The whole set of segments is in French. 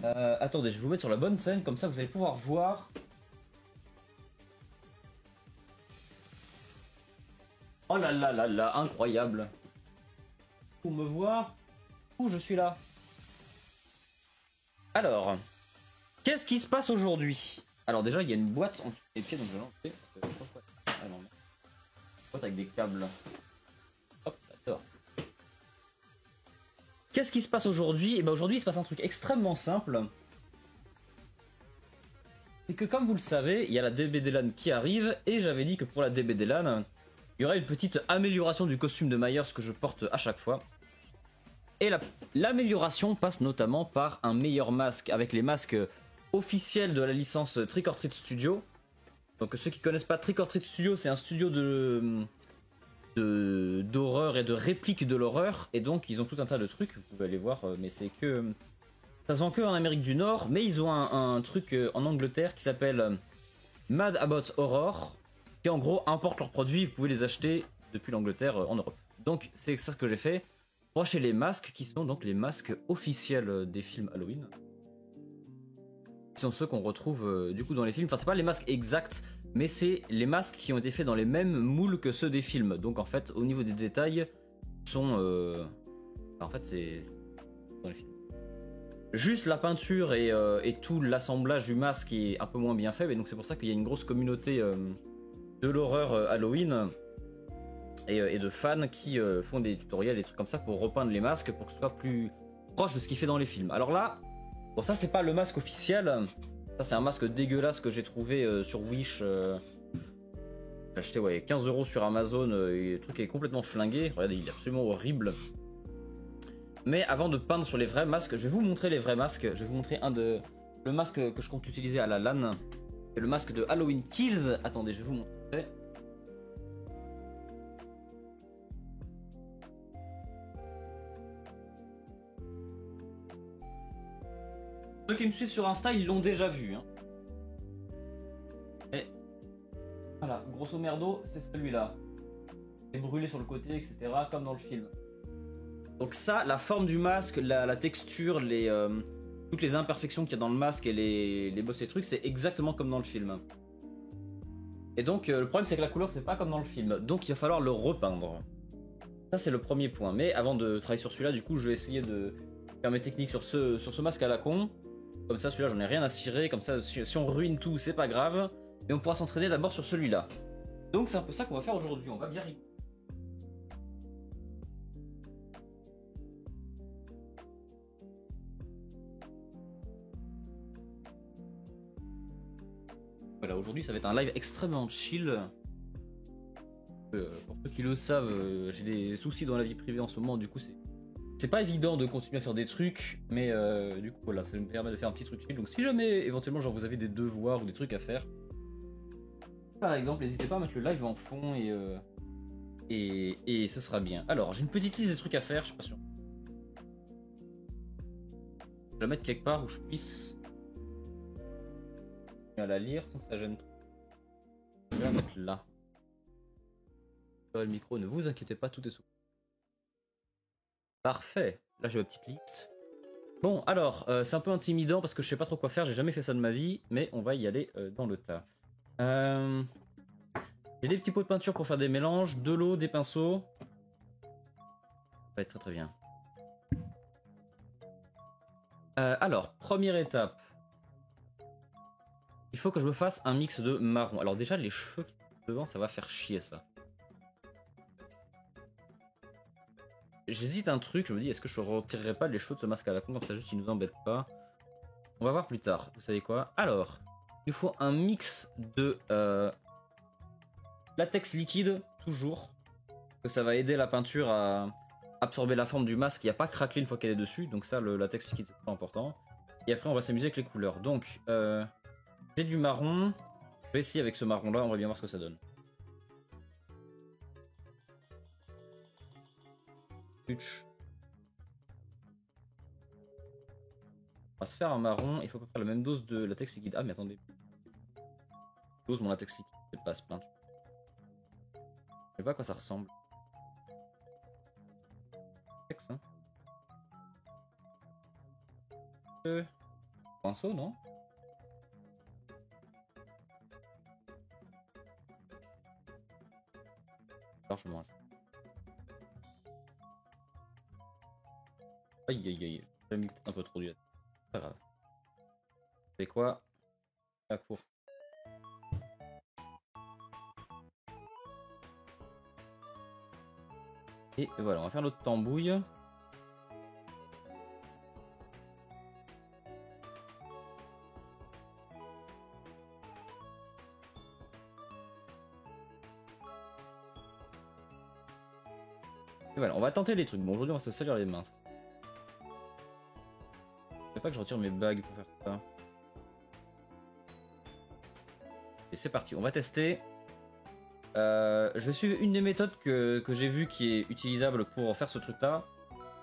Attendez, je vais vous mettre sur la bonne scène, comme ça vous allez pouvoir voir. Oh là là là là, incroyable. Pour me voir, où je suis là. Alors, qu'est-ce qui se passe aujourd'hui? Alors déjà, il y a une boîte en dessous des pieds, donc je vais l'enlever. Ah non, une boîte avec des câbles. Hop, d'accord. Qu'est-ce qui se passe aujourd'hui? Et ben aujourd'hui, il se passe un truc extrêmement simple. C'est que comme vous le savez, il y a la DBD LAN qui arrive, et j'avais dit que pour la DBD LAN, il y aurait une petite amélioration du costume de Myers que je porte à chaque fois. Et l'amélioration passe notamment par un meilleur masque avec les masques officiels de la licence Trick or Treat Studio. Donc ceux qui connaissent pas Trick or Treat Studio, c'est un studio d'horreur et de réplique de l'horreur, et donc ils ont tout un tas de trucs, vous pouvez aller voir, mais c'est que ça se vend que en Amérique du Nord, mais ils ont un truc en Angleterre qui s'appelle Mad About Horror, qui en gros importe leurs produits, vous pouvez les acheter depuis l'Angleterre en Europe. Donc c'est ça ce que j'ai fait pour acheter les masques qui sont donc les masques officiels des films Halloween. Qui sont ceux qu'on retrouve du coup dans les films. Enfin, c'est pas les masques exacts, mais c'est les masques qui ont été faits dans les mêmes moules que ceux des films. Donc en fait, au niveau des détails, sont. En fait, c'est dans les films. Juste la peinture et tout l'assemblage du masque est un peu moins bien fait, mais donc c'est pour ça qu'il y a une grosse communauté de l'horreur Halloween et de fans qui font des tutoriels et des trucs comme ça pour repeindre les masques pour que ce soit plus proche de ce qu'il fait dans les films. Alors là. Bon, ça c'est pas le masque officiel, ça c'est un masque dégueulasse que j'ai trouvé sur Wish. J'ai acheté 15 € sur Amazon et le truc est complètement flingué. Regardez, il est absolument horrible. Mais avant de peindre sur les vrais masques, je vais vous montrer les vrais masques. Je vais vous montrer le masque que je compte utiliser à la LAN. C'est le masque de Halloween Kills. Attendez, je vais vous montrer. Ceux qui me suivent sur Insta, ils l'ont déjà vu. Hein. Et voilà, grosso merdo, c'est celui-là. Et brûlé sur le côté, etc., comme dans le film. Donc ça, la forme du masque, la texture, toutes les imperfections qu'il y a dans le masque et les bosses et trucs, c'est exactement comme dans le film. Et donc, le problème, c'est que la couleur, c'est pas comme dans le film. Donc, il va falloir le repeindre. Ça, c'est le premier point. Mais avant de travailler sur celui-là, du coup, je vais essayer de faire mes techniques sur ce masque à la con. Comme ça, celui-là, j'en ai rien à cirer. Comme ça, si on ruine tout, c'est pas grave. Et on pourra s'entraîner d'abord sur celui-là. Donc, c'est un peu ça qu'on va faire aujourd'hui. On va bien rigoler. Voilà, aujourd'hui, ça va être un live extrêmement chill. Pour ceux qui le savent, j'ai des soucis dans la vie privée en ce moment. Du coup, c'est pas évident de continuer à faire des trucs, mais du coup voilà, ça me permet de faire un petit truc chill. Donc si jamais éventuellement genre vous avez des devoirs ou des trucs à faire, par exemple, n'hésitez pas à mettre le live en fond et ce sera bien. Alors j'ai une petite liste des trucs à faire, je suis pas sûr. Je vais la mettre quelque part où je puisse la lire sans que ça gêne trop. Je vais la mettre là. Le micro, ne vous inquiétez pas, tout est sous. Parfait, là j'ai ma petite liste. Bon alors, c'est un peu intimidant parce que je sais pas trop quoi faire, j'ai jamais fait ça de ma vie, mais on va y aller dans le tas. J'ai des petits pots de peinture pour faire des mélanges, de l'eau, des pinceaux. Ça va être très très bien. Alors, première étape. Il faut que je me fasse un mix de marron. Alors déjà, les cheveux qui sont devant, ça va faire chier ça. J'hésite un truc, je me dis, est-ce que je retirerai pas les cheveux de ce masque à la con, comme ça juste il nous embête pas. On va voir plus tard, vous savez quoi. Alors, il faut un mix de latex liquide, toujours. Que ça va aider la peinture à absorber la forme du masque et à pas craquer une fois qu'elle est dessus. Donc ça, le latex liquide, c'est pas important. Et après, on va s'amuser avec les couleurs. Donc, j'ai du marron. Je vais essayer avec ce marron-là, on va bien voir ce que ça donne. On va se faire un marron, il faut pas faire la même dose de latex liquide. Ah mais attendez. Dose mon latex liquide, c'est pas ce peinture. Je sais pas à quoi ça ressemble. Hein. Pinceau, non? Largement assez. Aïe aïe aïe, j'ai mis peut-être un peu trop du. Pas grave. C'est quoi? La cour. Et voilà, on va faire notre tambouille. Et voilà, on va tenter les trucs. Bon, aujourd'hui, on va se salir les mains. Je sais pas que je retire mes bagues pour faire ça. Et c'est parti, on va tester. Je vais suivre une des méthodes que j'ai vu qui est utilisable pour faire ce truc là.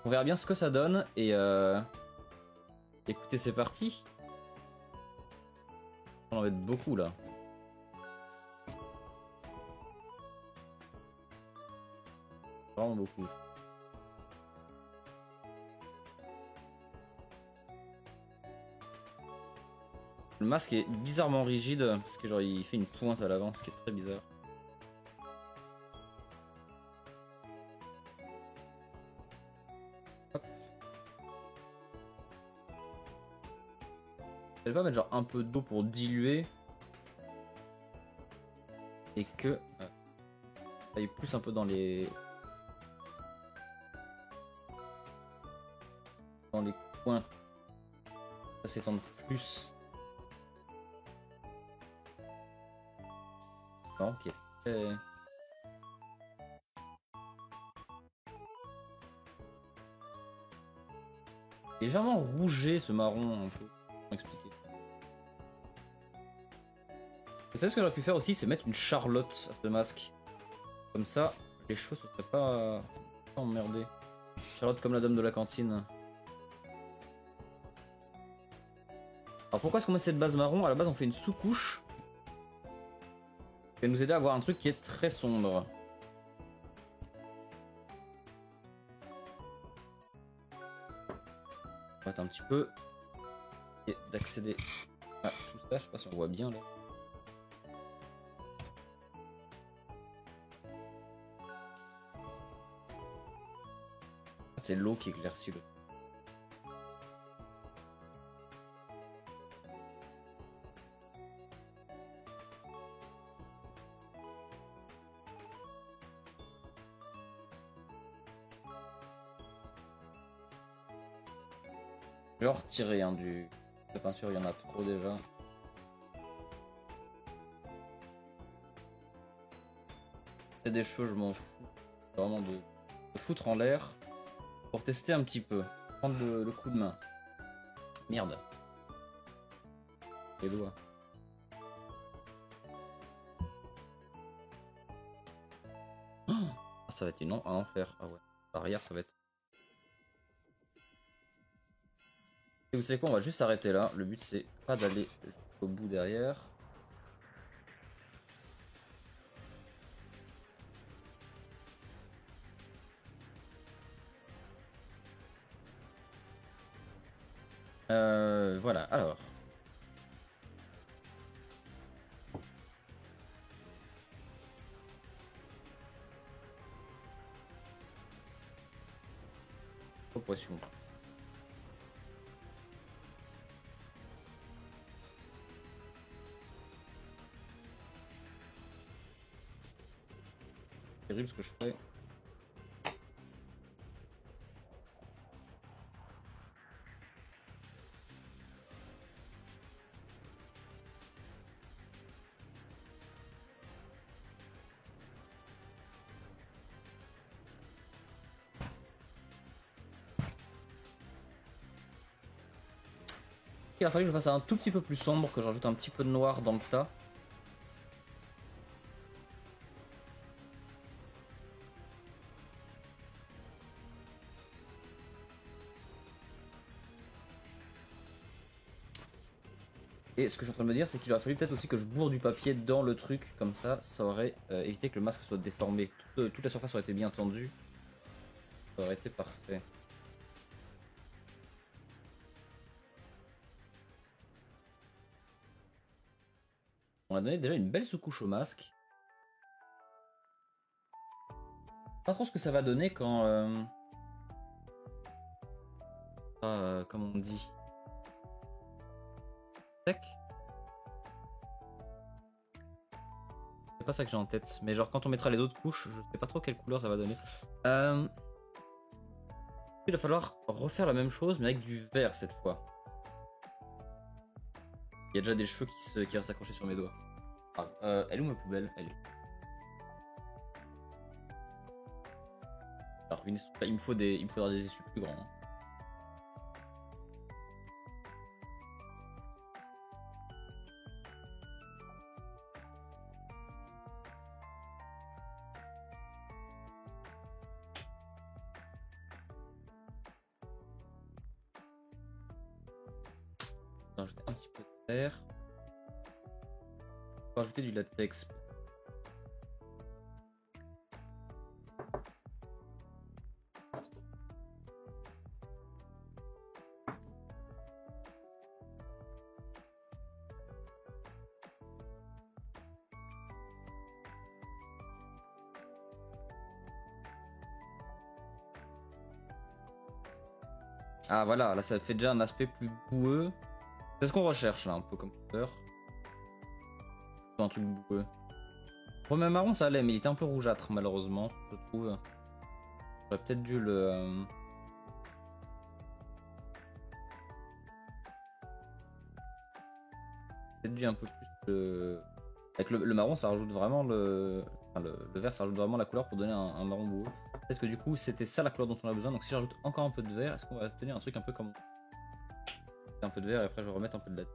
On verra bien ce que ça donne et écoutez, c'est parti. On en va être beaucoup là. Vraiment beaucoup. Le masque est bizarrement rigide parce que genre il fait une pointe à l'avant, ce qui est très bizarre. Je vais pas mettre genre un peu d'eau pour diluer et que ça aille plus un peu dans les coins. Ça s'étende plus. Non, qui est légèrement rouget ce marron un peu. Comment expliquer? Vous savez ce que j'aurais pu faire aussi, c'est mettre une charlotte à ce masque. Comme ça, les cheveux se seraient pas emmerdés. Charlotte comme la dame de la cantine. Alors pourquoi est-ce qu'on met cette base marron? À la base on fait une sous-couche. Qui va nous aider à avoir un truc qui est très sombre. On va attendre un petit peu. Et d'accéder à tout ça, je sais pas si on voit bien là. C'est l'eau qui éclaircit le. Je vais retirer de la peinture, il y en a trop déjà. C'est des cheveux, je m'en fous. Vraiment de foutre en l'air pour tester un petit peu. Prendre le coup de main. Merde. Les doigts. Oh, ça va être un enfer. Ah ouais. Arrière, ça va être. Et vous savez quoi, on va juste s'arrêter là. Le but c'est pas d'aller jusqu'au bout derrière. Voilà, alors. Proportion. Terrible ce que je fais. Il a fallu que je fasse un tout petit peu plus sombre, que j'ajoute un petit peu de noir dans le tas. Et ce que je suis en train de me dire, c'est qu'il aurait fallu peut-être aussi que je bourre du papier dans le truc, comme ça aurait évité que le masque soit déformé. Toute la surface aurait été bien tendue. Ça aurait été parfait. On a donné déjà une belle sous-couche au masque. Pas trop ce que ça va donner quand... comme on dit... Sec. C'est pas ça que j'ai en tête. Mais genre quand on mettra les autres couches, je sais pas trop quelle couleur ça va donner. Il va falloir refaire la même chose mais avec du vert cette fois. Il y a déjà des cheveux qui restent accrochés sur mes doigts. Elle est où ma poubelle? Elle est... Alors, il me faudra des essuies plus grands. Hein. On va rajouter un petit peu de vert. On va rajouter du latex. Ah voilà, là ça fait déjà un aspect plus boueux. C'est ce qu'on recherche là, un peu comme couleur. Un truc boueux. Premier marron ça allait, mais il était un peu rougeâtre malheureusement, je trouve. J'aurais peut-être dû le... Peut-être dû un peu plus le... Avec le marron ça rajoute vraiment le... Enfin, le vert ça rajoute vraiment la couleur pour donner un marron boueux. Peut-être que du coup c'était ça la couleur dont on a besoin, donc si j'ajoute encore un peu de vert, est-ce qu'on va obtenir un truc un peu comme... Un peu de vert et après je vais remettre un peu de latte.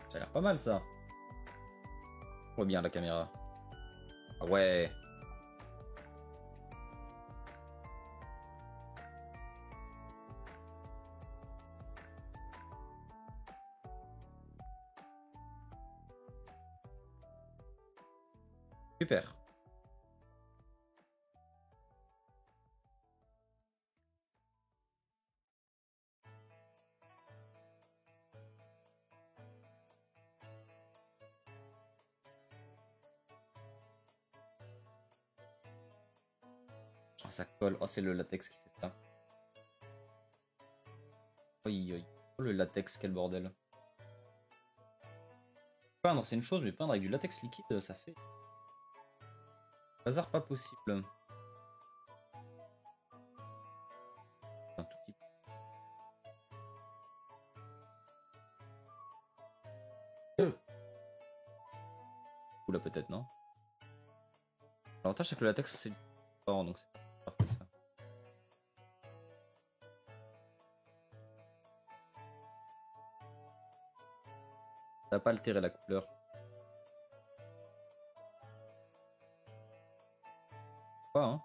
Ça a l'air pas mal ça. On voit bien la caméra. Ah ouais. Super. Oh, ça colle. Oh, c'est le latex qui fait ça. Oui, oui. Oh, le latex, quel bordel. Peindre, c'est une chose, mais peindre avec du latex liquide, ça fait... Hasard pas possible. Un tout petit peu. Oula, peut-être, non? L'avantage, c'est que le latex, c'est différent, donc c'est pas parfait, ça. Ça va pas altérer la couleur. Pas, hein?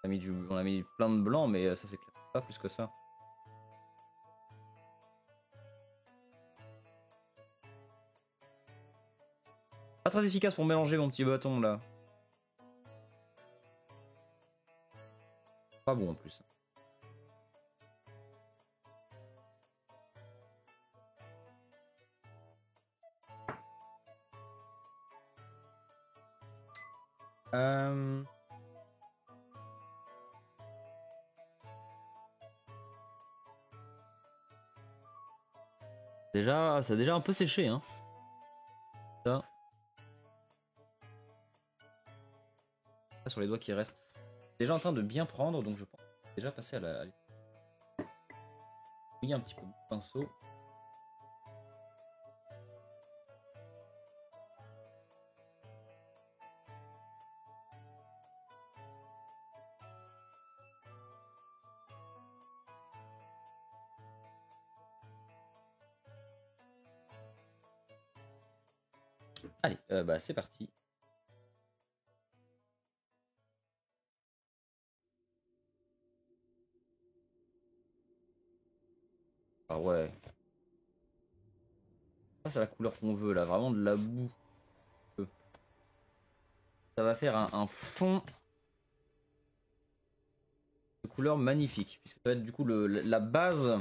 On a mis plein de blanc, mais ça s'éclaire pas plus que ça. Pas très efficace pour mélanger mon petit bâton là. Pas bon en plus. Déjà, ça a déjà un peu séché, hein. Ça. Sur les doigts qui restent. Déjà en train de bien prendre, donc je pense déjà passer à la... Oui, un petit peu de pinceau. Allez, bah c'est parti. Ah ouais. Ça, c'est la couleur qu'on veut là, vraiment de la boue. Ça va faire un fond de couleur magnifique. Puisque ça va être du coup la base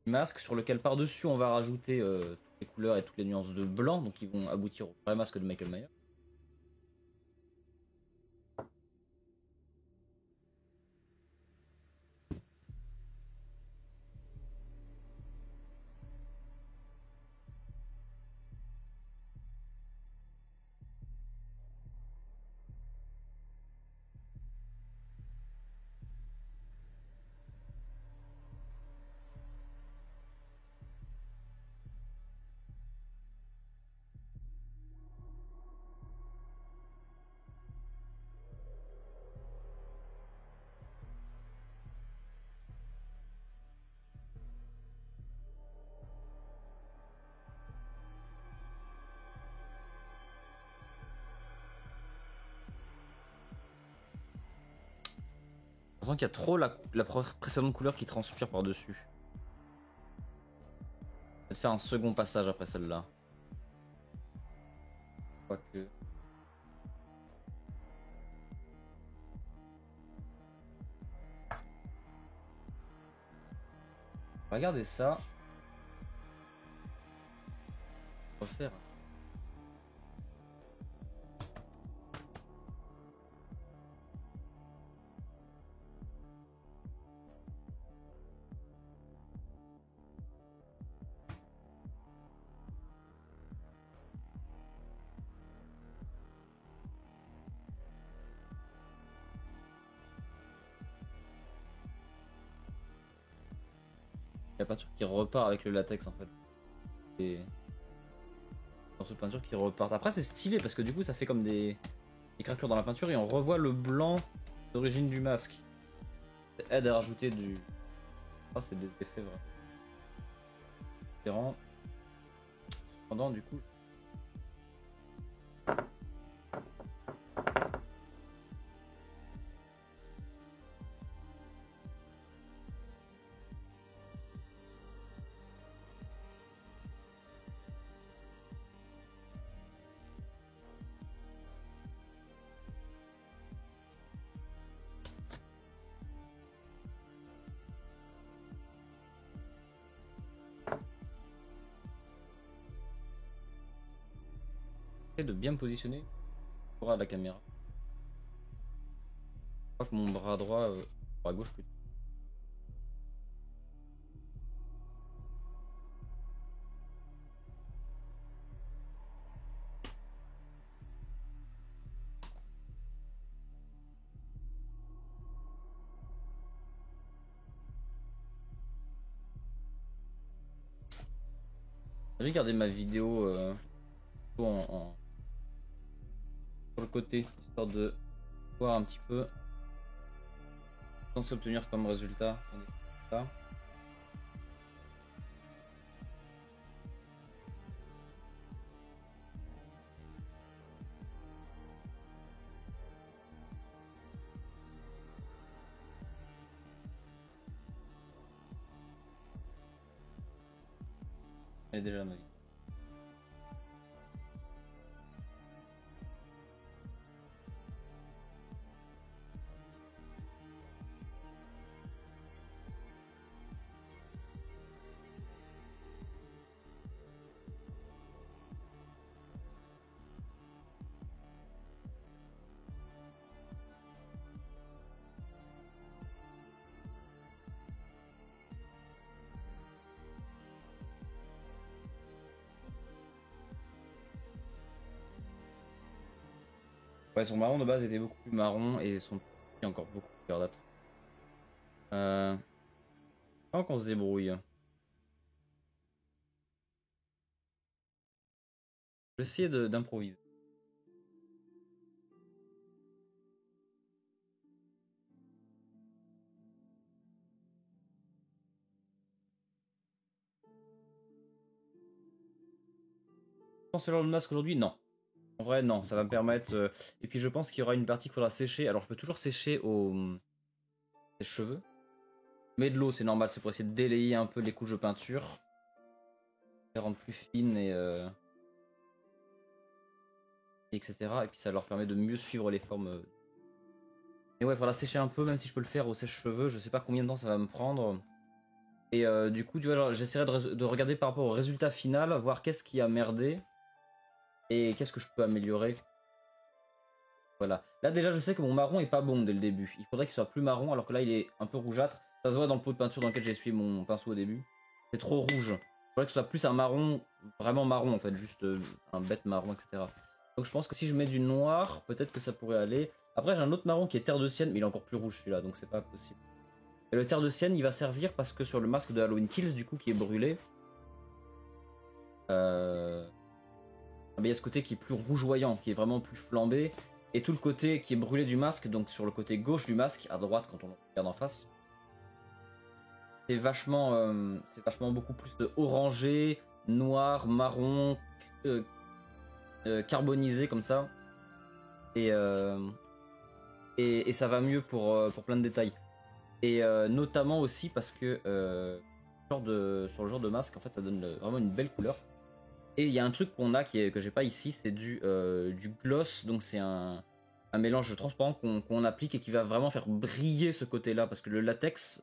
du masque sur lequel par-dessus on va rajouter toutes les couleurs et toutes les nuances de blanc. Donc ils vont aboutir au vrai masque de Michael Myers. On sent qu'il y a trop la précédente couleur qui transpire par-dessus. Je vais te faire un second passage après celle-là. Quoique. Regardez ça. Refaire. La peinture qui repart avec le latex en fait. Et dans cette peinture qui repart. Après c'est stylé parce que du coup ça fait comme des craquelures dans la peinture et on revoit le blanc d'origine du masque. Ça aide à rajouter du. Oh, c'est des effets vraiment différents. Cependant du coup. J'essaie de bien me positionner le bras de la caméra. Je crois que mon bras droit, bras gauche plutôt. Regardez ma vidéo sur le côté, histoire de voir un petit peu censé obtenir comme résultat. Ça. Elle est déjà ma vie. Ouais, son marron de base était beaucoup plus marron et son est encore beaucoup plus verdâtre. Comment qu'on se débrouille? Je vais essayer d'improviser. Chancellor le masque aujourd'hui? Non. En vrai, non, ça va me permettre. Et puis je pense qu'il y aura une partie qu'il faudra sécher. Alors je peux toujours sécher aux ses cheveux. Je mets de l'eau, c'est normal, c'est pour essayer de délayer un peu les couches de peinture. Les rendre plus fines etc. Et puis ça leur permet de mieux suivre les formes. Et ouais, voilà, sécher un peu, même si je peux le faire au sèche-cheveux, je sais pas combien de temps ça va me prendre. Et du coup, tu vois, j'essaierai de regarder par rapport au résultat final, voir qu'est-ce qui a merdé et qu'est-ce que je peux améliorer. Voilà. Là, déjà, je sais que mon marron est pas bon dès le début. Il faudrait qu'il soit plus marron, alors que là, il est un peu rougeâtre. Ça se voit dans le pot de peinture dans lequel j'ai essuyé mon pinceau au début. C'est trop rouge. Il faudrait que ce soit plus un marron, vraiment marron en fait, juste un bête marron, etc. Donc je pense que si je mets du noir, peut-être que ça pourrait aller. Après, j'ai un autre marron qui est terre de sienne, mais il est encore plus rouge celui-là, donc c'est pas possible. Et le terre de sienne, il va servir parce que sur le masque de Halloween Kills, du coup, qui est brûlé, il y a ce côté qui est plus rougeoyant, qui est vraiment plus flambé, et tout le côté qui est brûlé du masque, donc sur le côté gauche du masque, à droite quand on le regarde en face, c'est vachement beaucoup plus orangé, noir, marron, carbonisé comme ça, et ça va mieux pour plein de détails. Et notamment aussi parce que sur le genre de masque, en fait, ça donne vraiment une belle couleur. Et il y a un truc qu'on a que j'ai pas ici, c'est du gloss, donc c'est un mélange transparent qu'on applique et qui va vraiment faire briller ce côté-là, parce que le latex,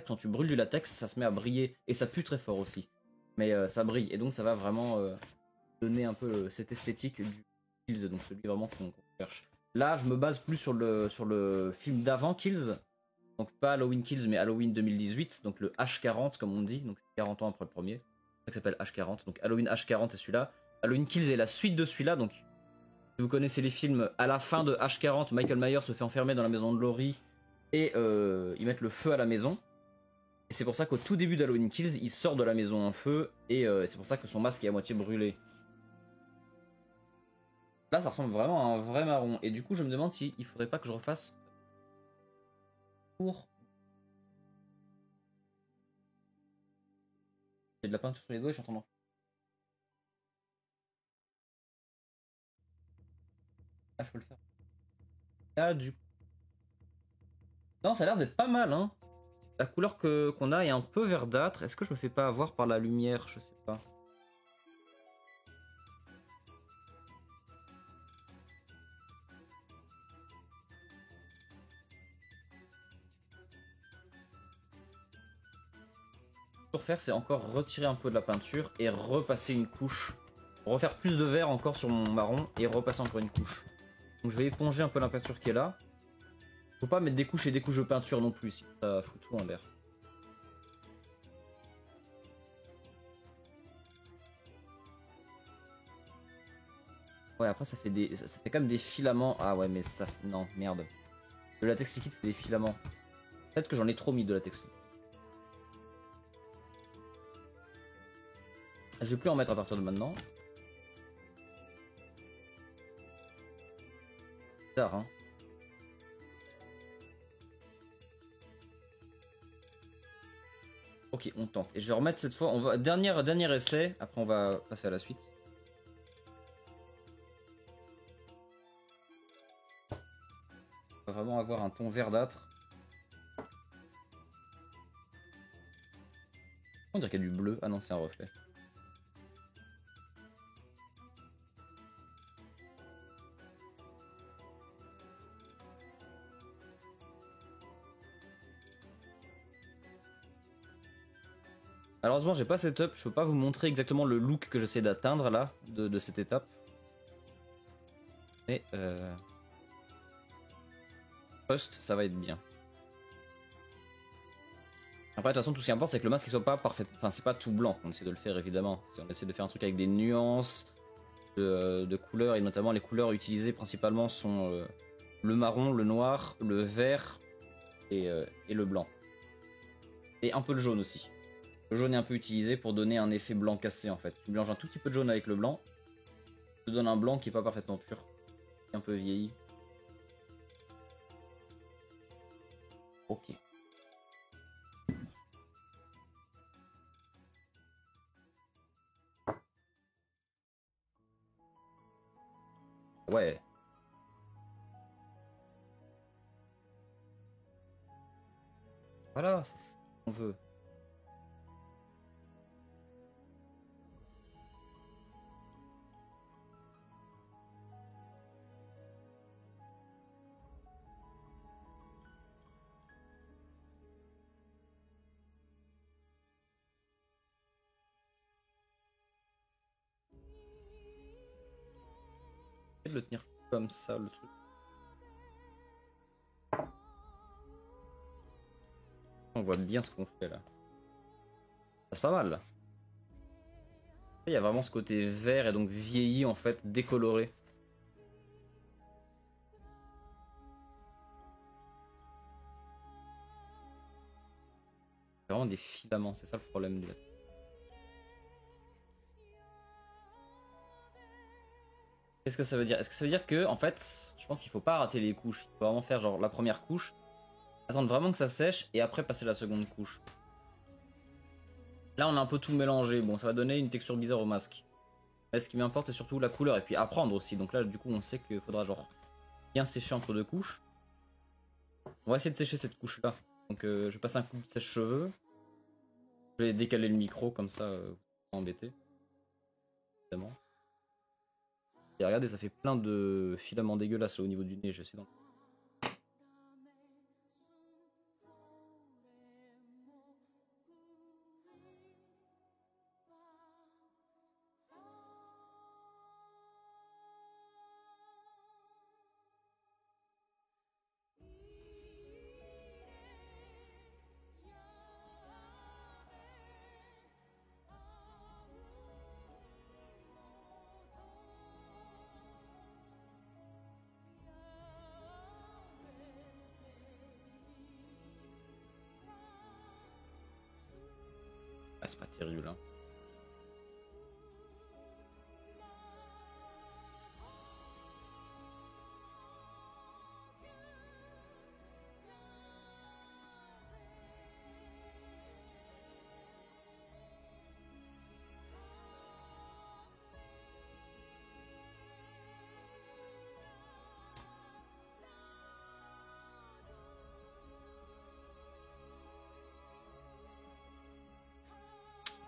quand tu brûles du latex, ça se met à briller, et ça pue très fort aussi. Mais ça brille, et donc ça va vraiment donner un peu cette esthétique du Kills, donc celui vraiment qu'on cherche. Là, je me base plus sur le film d'avant Kills, donc pas Halloween Kills, mais Halloween 2018, donc le H40 comme on dit, donc 40 ans après le premier. Ça s'appelle H40, donc Halloween H40 c'est celui-là. Halloween Kills est la suite de celui-là, donc si vous connaissez les films, à la fin de H40, Michael Myers se fait enfermer dans la maison de Laurie et ils mettent le feu à la maison. Et c'est pour ça qu'au tout début d'Halloween Kills, il sort de la maison en feu et c'est pour ça que son masque est à moitié brûlé. Là, ça ressemble vraiment à un vrai marron. Et du coup, je me demande si il faudrait pas que je refasse pour. J'ai de la peinture sur les doigts et je suis en train d'en. Ah, je peux le faire. Là, du coup. Non, ça a l'air d'être pas mal, hein. La couleur qu'on a est un peu verdâtre. Est-ce que je me fais pas avoir par la lumière? Je sais pas. Pour faire, c'est encore retirer un peu de la peinture et repasser une couche. Refaire plus de vert encore sur mon marron et repasser encore une couche. Donc je vais éponger un peu la peinture qui est là. Faut pas mettre des couches et des couches de peinture non plus, sinon ça fout tout en l'air. Ouais, après ça fait quand même des filaments. Ah ouais, mais ça, non, merde. Le latex liquide fait des filaments. Peut-être que j'en ai trop mis de latex liquide. Je vais plus en mettre à partir de maintenant. Bizarre, hein. Ok, on tente. Et je vais remettre cette fois. Dernier essai. Après, on va passer à la suite. On va vraiment avoir un ton verdâtre. On dirait qu'il y a du bleu. Ah non, c'est un reflet. Malheureusement, j'ai pas setup. Je peux pas vous montrer exactement le look que j'essaie d'atteindre là, de cette étape. Mais post, ça va être bien. Après, de toute façon, tout ce qui importe, c'est que le masque il soit pas parfait. Enfin, c'est pas tout blanc. On essaie de le faire évidemment. On essaie de faire un truc avec des nuances de couleurs, et notamment les couleurs utilisées principalement sont le marron, le noir, le vert et le blanc. Et un peu le jaune aussi. Le jaune est un peu utilisé pour donner un effet blanc cassé en fait. Tu mélanges un tout petit peu de jaune avec le blanc, ça te donne un blanc qui est pas parfaitement pur, qui est un peu vieilli. Ok. Ouais. Voilà, c'est ce qu'on veut. De le tenir comme ça, le truc. On voit bien ce qu'on fait là. C'est pas mal là. Il y a vraiment ce côté vert et donc vieilli en fait, décoloré. C'est vraiment des filaments, c'est ça le problème du. Qu'est-ce que ça veut dire? Est-ce que ça veut dire que en fait, je pense qu'il faut pas rater les couches. Il faut vraiment faire genre la première couche, attendre vraiment que ça sèche et après passer la seconde couche. Là on a un peu tout mélangé, bon ça va donner une texture bizarre au masque. Mais ce qui m'importe c'est surtout la couleur et puis apprendre aussi. Donc là du coup on sait qu'il faudra genre bien sécher entre deux couches. On va essayer de sécher cette couche là. Donc je vais passer un coup de sèche-cheveux. Je vais décaler le micro comme ça, pas embêter. Évidemment. Et regardez, ça fait plein de filaments dégueulasses là, au niveau du nez, je sais donc. Ah, c'est pas terrible, hein.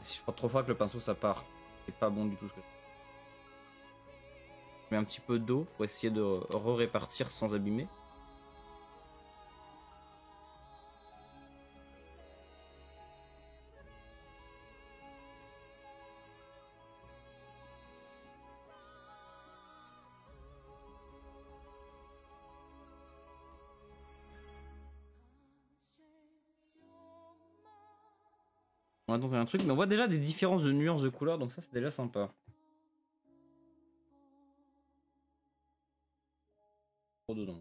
Si je frotte trop fort avec le pinceau, ça part. C'est pas bon du tout ce que je fais. Je mets un petit peu d'eau pour essayer de répartir sans abîmer. On va tenter un truc, mais on voit déjà des différences de nuances de couleurs, donc ça c'est déjà sympa. Trop dedans.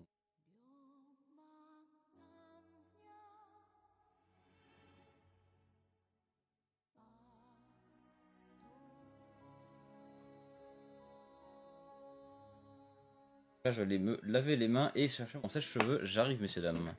Là, je vais aller me laver les mains et chercher mon sèche-cheveux. J'arrive, messieurs, dames.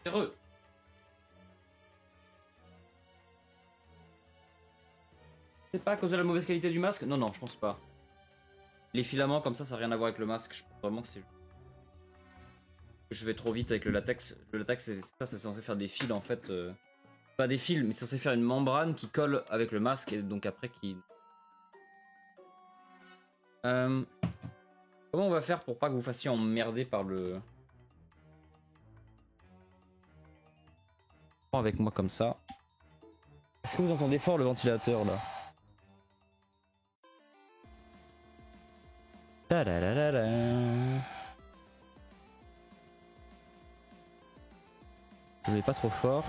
Heureux. C'est pas à cause de la mauvaise qualité du masque? Non, non, je pense pas. Les filaments comme ça n'a rien à voir avec le masque. Je pense vraiment que c'est... Je vais trop vite avec le latex. Le latex, c'est censé faire des fils en fait. Pas des fils, mais c'est censé faire une membrane qui colle avec le masque et donc après qui... Comment on va faire pour pas que vous fassiez emmerder par le... Avec moi comme ça. Est-ce que vous entendez fort le ventilateur là? Ta-da-da-da-da. Je vais pas trop fort.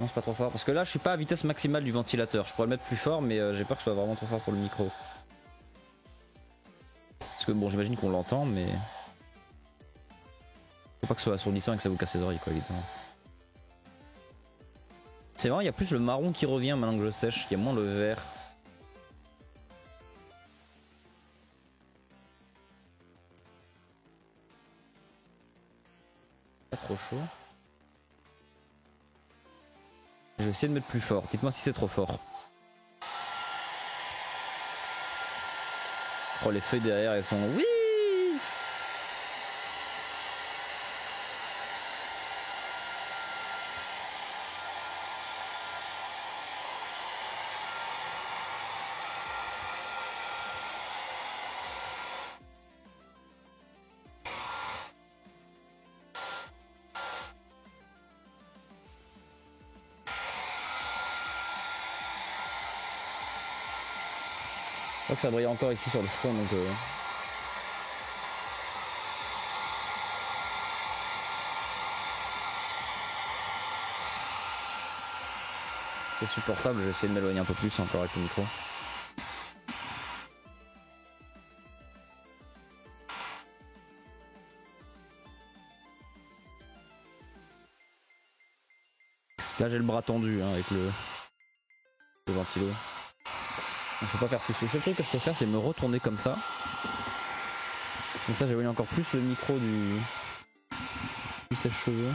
Non, c'est pas trop fort parce que là je suis pas à vitesse maximale du ventilateur. Je pourrais le mettre plus fort mais j'ai peur que ce soit vraiment trop fort pour le micro. Parce que bon, j'imagine qu'on l'entend mais... Faut pas que ce soit assourdissant et que ça vous casse les oreilles quoi évidemment. C'est vrai, il y a plus le marron qui revient maintenant que je sèche, il y a moins le vert. Pas trop chaud. Je vais essayer de mettre plus fort, dites-moi si c'est trop fort. Oh les feuilles derrière elles sont... Oui. Je crois que ça brille encore ici sur le front donc... C'est supportable, je vais essayer de m'éloigner un peu plus encore avec le micro. Là j'ai le bras tendu hein, avec le ventilo. Je peux pas faire plus. Le seul truc que je peux faire c'est me retourner comme ça. Comme ça j'éloigne encore plus le micro du sèche-cheveux.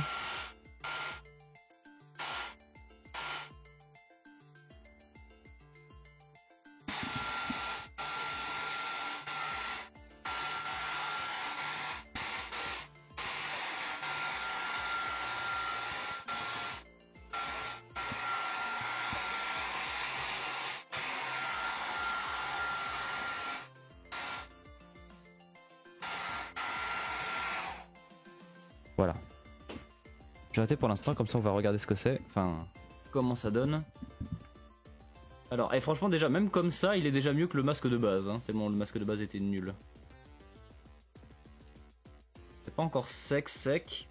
Voilà. J'ai arrêté pour l'instant, comme ça on va regarder ce que c'est. Enfin, comment ça donne. Alors, et franchement déjà, même comme ça, il est déjà mieux que le masque de base. Hein, tellement le masque de base était nul. C'est pas encore sec.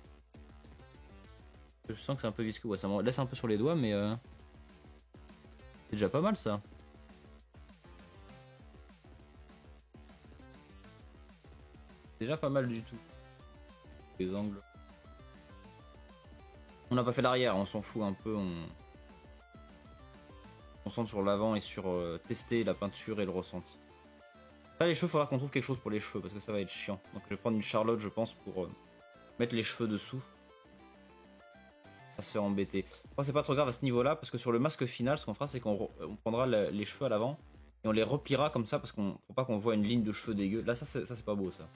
Je sens que c'est un peu visqueux. Ouais, ça me laisse un peu sur les doigts, mais... C'est déjà pas mal ça. C'est déjà pas mal du tout. Les angles. On n'a pas fait l'arrière, on s'en fout un peu, on concentre sur l'avant et sur tester la peinture et le ressenti. Là les cheveux, il faudra qu'on trouve quelque chose pour les cheveux parce que ça va être chiant. Donc je vais prendre une Charlotte je pense pour mettre les cheveux dessous. Ça se fait embêter. Enfin, c'est pas trop grave à ce niveau là parce que sur le masque final ce qu'on fera c'est qu'on prendra les cheveux à l'avant et on les repliera comme ça parce qu'on faut pas qu'on voit une ligne de cheveux dégueu. Là ça c'est pas beau ça.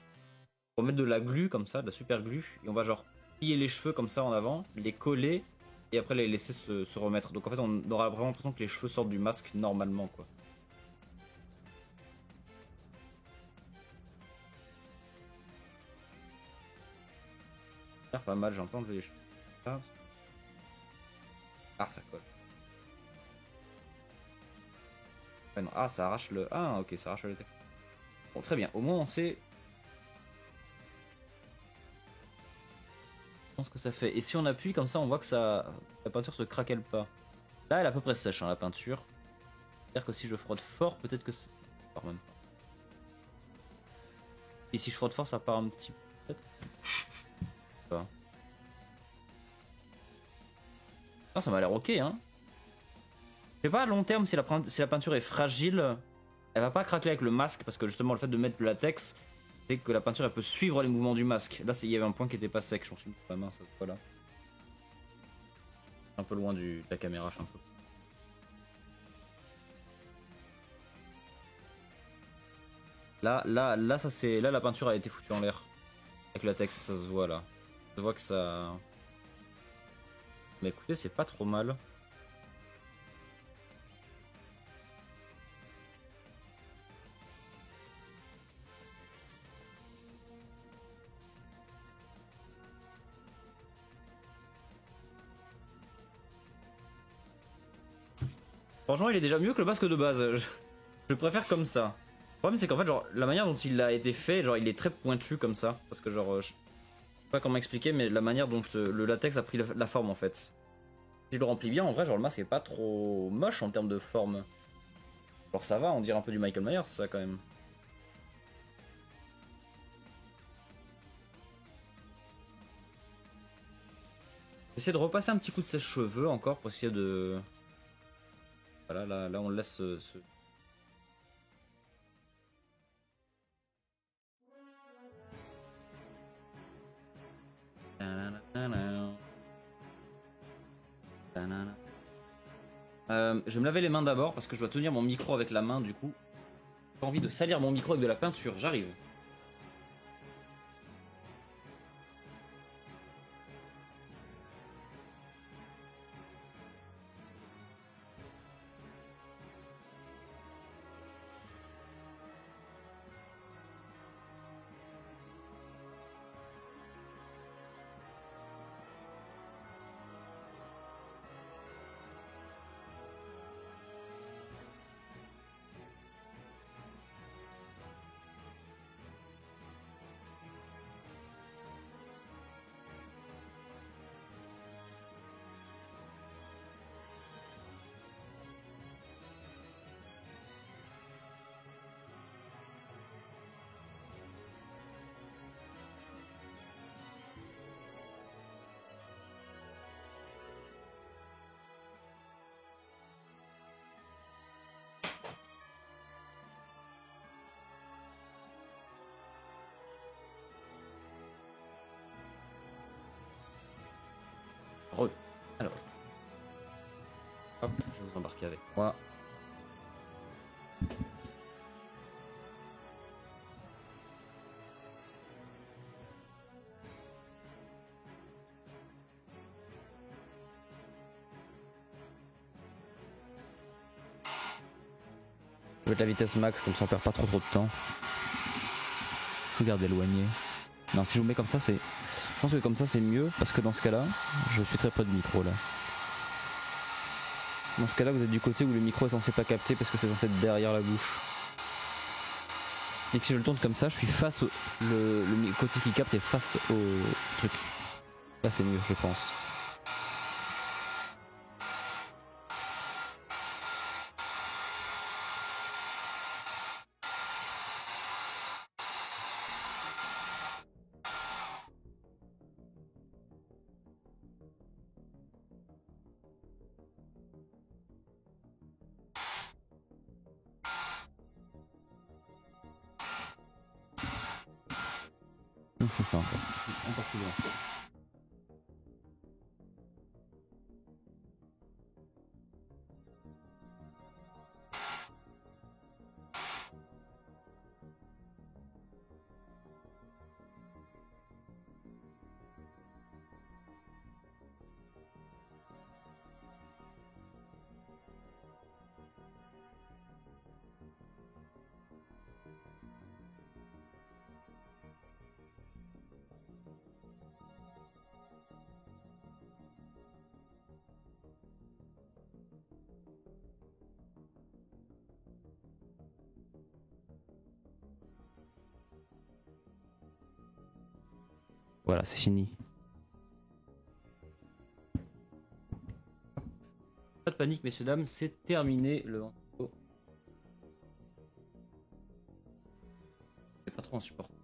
On va mettre de la glu comme ça, de la super glu et on va genre plier les cheveux comme ça en avant, les coller et après les laisser se remettre. Donc en fait on aura vraiment l'impression que les cheveux sortent du masque normalement quoi. Ça a l'air pas mal, j'entends enlever les cheveux. Ah ça colle. Ah, non. Ah ça arrache le... Ah ok ça arrache le texte. Bon très bien, au moins on sait... Ce que ça fait. Et si on appuie comme ça, on voit que ça, la peinture se craquelle pas. Là, elle est à peu près sèche, hein, la peinture. C'est-à-dire que si je frotte fort, peut-être que... Part même pas. Et si je frotte fort, ça part un petit peut-être. Pas. Non, ça m'a l'air ok, hein. Je sais pas à long terme si la peinture est fragile, elle va pas craquer avec le masque parce que justement le fait de mettre le latex, c'est que la peinture elle peut suivre les mouvements du masque. Là, il y avait un point qui était pas sec, j'en suis mis pour la main, ça voilà. Un peu loin de la caméra, je suis un peu. Là, ça c'est. Là, la peinture a été foutue en l'air. Avec le latex, ça se voit là. Ça se voit que ça. Mais écoutez, c'est pas trop mal. Franchement, il est déjà mieux que le masque de base. Je préfère comme ça. Le problème, c'est qu'en fait, genre, la manière dont il a été fait, genre, il est très pointu comme ça. Parce que, genre, je sais pas comment expliquer, mais la manière dont le latex a pris la forme, en fait. Si je le remplis bien, en vrai, genre, le masque est pas trop moche en termes de forme. Genre, ça va, on dirait un peu du Michael Myers, ça, quand même. J'essaie de repasser un petit coup de sèche-cheveux encore pour essayer de. Voilà, là on laisse ce. Je vais me laver les mains d'abord parce que je dois tenir mon micro avec la main du coup. J'ai pas envie de salir mon micro avec de la peinture, j'arrive. Alors. Hop, je vais vous embarquer avec moi. Je vais mettre la vitesse max comme ça on perd pas trop de temps. Regardez éloigné. Non, si je vous mets comme ça, c'est. Je pense que comme ça c'est mieux parce que dans ce cas-là, je suis très près du micro là. Dans ce cas-là, vous êtes du côté où le micro est censé pas capter parce que c'est censé être derrière la bouche. Et que si je le tourne comme ça, je suis face au. Le côté qui capte est face au truc. Là, c'est mieux, je pense. On fait ça encore plus loin. Voilà, c'est fini. Pas de panique, messieurs, dames, c'est terminé le ventilo. C'est pas trop insupportable.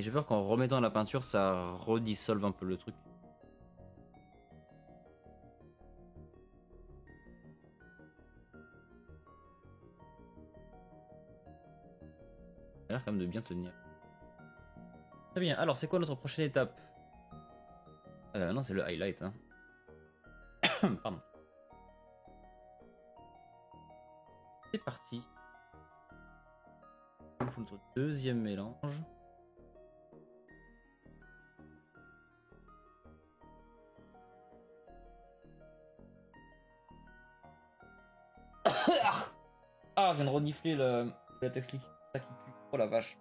Et j'ai peur qu'en remettant la peinture, ça redissolve un peu le truc. Ça a l'air quand même de bien tenir. Très bien, alors c'est quoi notre prochaine étape? Non, c'est le highlight. Hein. Pardon. C'est parti. Il faut notre deuxième mélange. Ah, je viens de renifler le latex liquide. Ça qui pue. Oh la vache.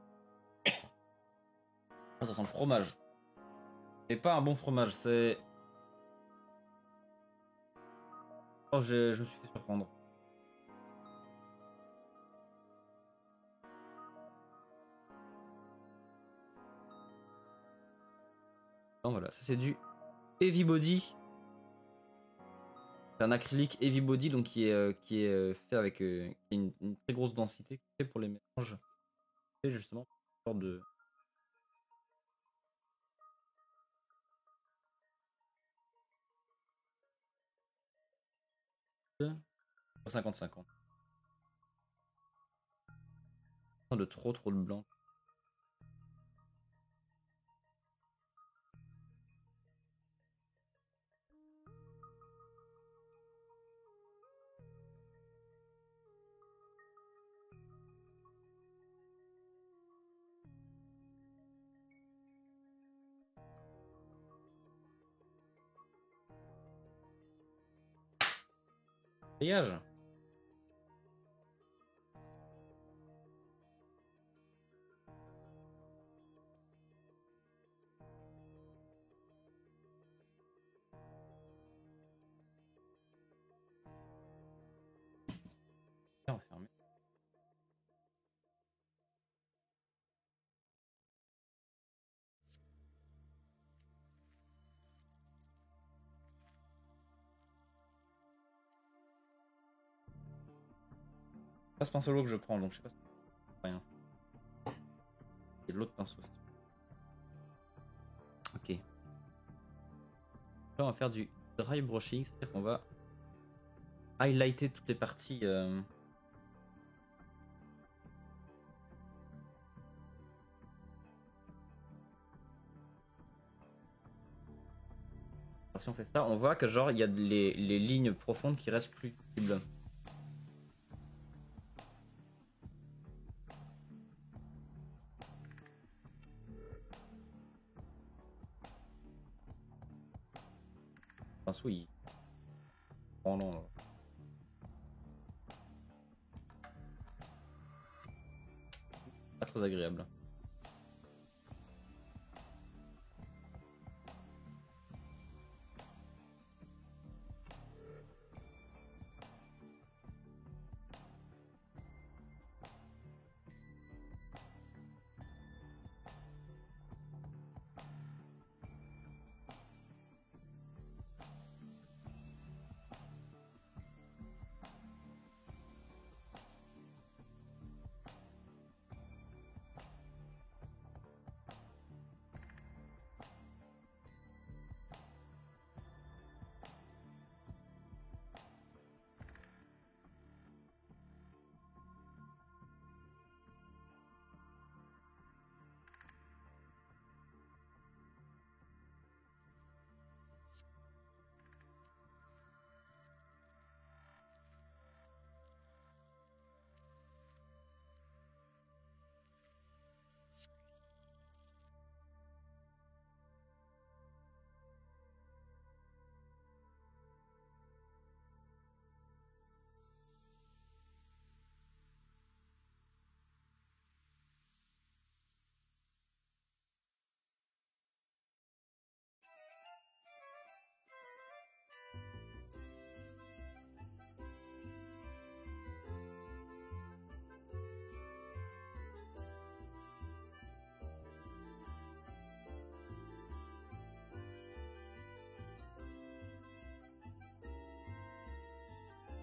Oh, ça sent le fromage. Et pas un bon fromage, c'est... Oh, je me suis fait surprendre. Donc voilà, ça c'est du Heavy Body. C'est un acrylique Heavy Body donc qui est fait avec une très grosse densité qui est fait pour les mélanges. Et justement, une sorte de... de 50-50. De trop de blanc. Dégage. Enfermé. Pas ce pinceau que je prends donc je sais pas si c'est rien. Et l'autre pinceau. Ok. Là on va faire du dry brushing, c'est-à-dire qu'on va highlighter toutes les parties. Alors, si on fait ça, on voit que genre il y a les lignes profondes qui restent plus visibles. Le pinceau il... Oh non. Là. Pas très agréable.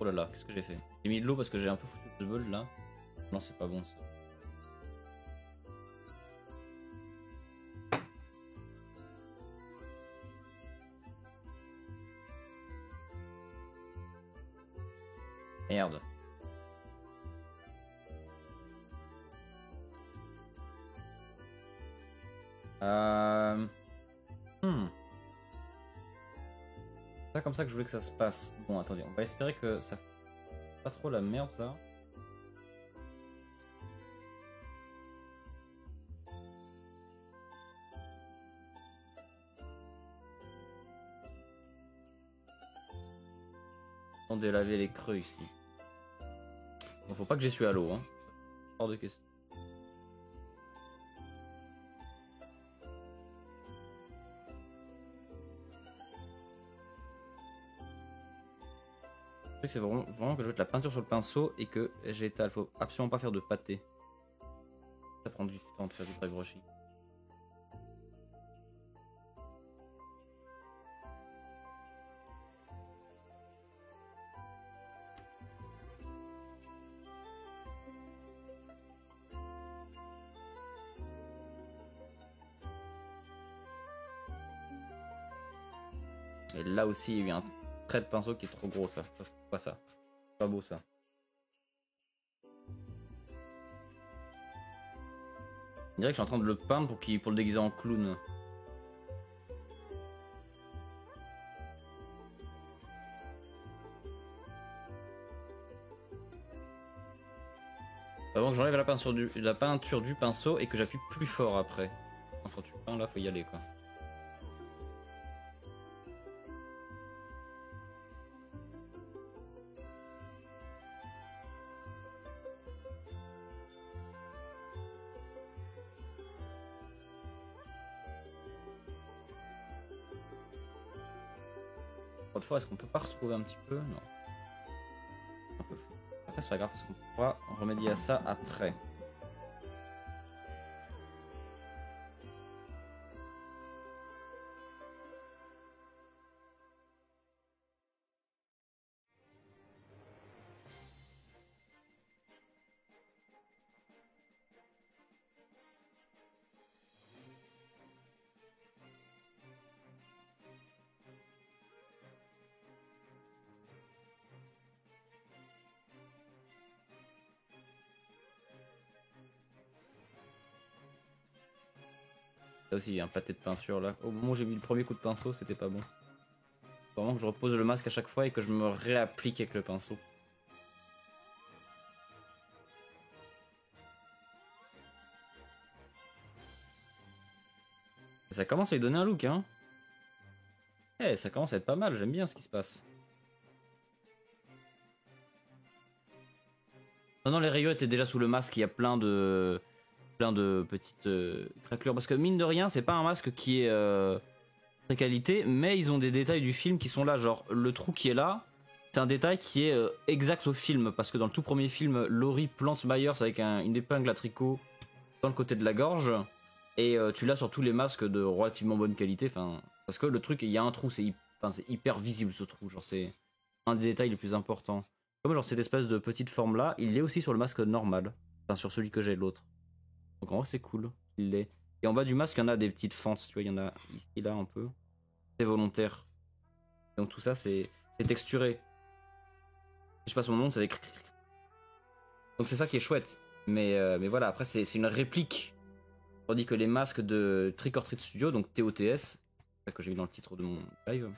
Oh là là, qu'est-ce que j'ai fait? J'ai mis de l'eau parce que j'ai un peu foutu le bol là. Non, c'est pas bon ça. Merde. C'est pas comme ça que je voulais que ça se passe. Bon, attendez, on va espérer que ça fasse pas trop la merde, ça. On délaver les creux ici. Bon, faut pas que j'essuie à l'eau, hein. Hors de question. Le truc c'est vraiment que je mette la peinture sur le pinceau et que j'étale. Faut absolument pas faire de pâté. Ça prend du temps de faire du dry brushing. Et là aussi il y a eu un trait de pinceau qui est trop gros, ça. Pas ça. Pas beau ça. On dirait que je suis en train de le peindre pour le déguiser en clown. Avant que j'enlève la peinture du pinceau et que j'appuie plus fort après. Quand tu peins là, faut y aller quoi. Est-ce qu'on peut pas retrouver un petit peu? Non. Un peu fou. Après c'est pas grave parce qu'on pourra remédier à ça après. Là aussi il y a un pâté de peinture là. Au moment où j'ai mis le premier coup de pinceau, c'était pas bon. Faut vraiment que je repose le masque à chaque fois et que je me réapplique avec le pinceau. Ça commence à lui donner un look, hein. Eh, ça commence à être pas mal, j'aime bien ce qui se passe. Non, les rayures étaient déjà sous le masque, il y a plein de petites craquelures. Parce que mine de rien, c'est pas un masque qui est très qualité, mais ils ont des détails du film qui sont là. Genre, le trou qui est là, c'est un détail qui est exact au film. Parce que dans le tout premier film, Laurie plante Myers avec une épingle à tricot dans le côté de la gorge. Et tu l'as sur tous les masques de relativement bonne qualité. Enfin, parce que le truc, il y a un trou, c'est hyper visible ce trou. Genre, c'est un des détails les plus importants. Comme genre cette espèce de petite forme là, il est aussi sur le masque normal. Enfin, sur celui que j'ai, l'autre. Donc en vrai, c'est cool. Il l'est. Et en bas du masque, il y en a des petites fentes. Tu vois, il y en a ici, là, un peu. C'est volontaire. Donc tout ça, c'est texturé. Si je passe mon nom, c'est des... Donc c'est ça qui est chouette. Mais voilà, après, c'est une réplique. Tandis que les masques de Trick or Treat Studio, donc TOTS, c'est ça que j'ai mis dans le titre de mon live,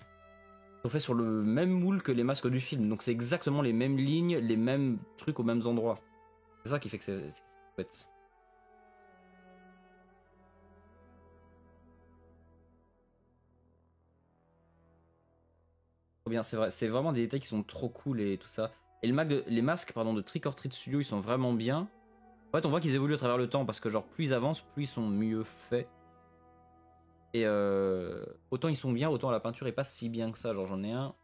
sont faits sur le même moule que les masques du film. Donc c'est exactement les mêmes lignes, les mêmes trucs aux mêmes endroits. C'est ça qui fait que c'est chouette. Trop bien, c'est vrai. C'est vraiment des détails qui sont trop cool et tout ça. Et les masques de Trick or Treat Studio, ils sont vraiment bien. En fait, on voit qu'ils évoluent à travers le temps parce que genre plus ils avancent, plus ils sont mieux faits. Et autant ils sont bien, autant la peinture est pas si bien que ça. Genre j'en ai un.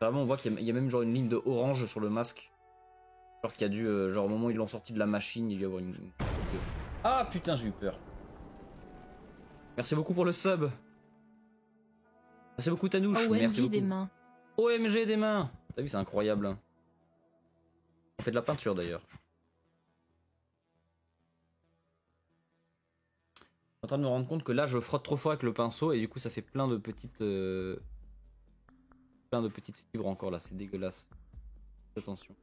Vraiment, on voit qu'il y a même genre une ligne de orange sur le masque. Genre qu'il y a dû, genre au moment où ils l'ont sorti de la machine, il y a avoir une... Ah putain, j'ai eu peur. Merci beaucoup pour le sub. Merci beaucoup Tanouche. OMG merci beaucoup. Des mains. OMG des mains. T'as vu, c'est incroyable. On fait de la peinture d'ailleurs. Je suis en train de me rendre compte que là je frotte trop fort avec le pinceau et du coup ça fait plein de petites fibres encore là, c'est dégueulasse. Attention.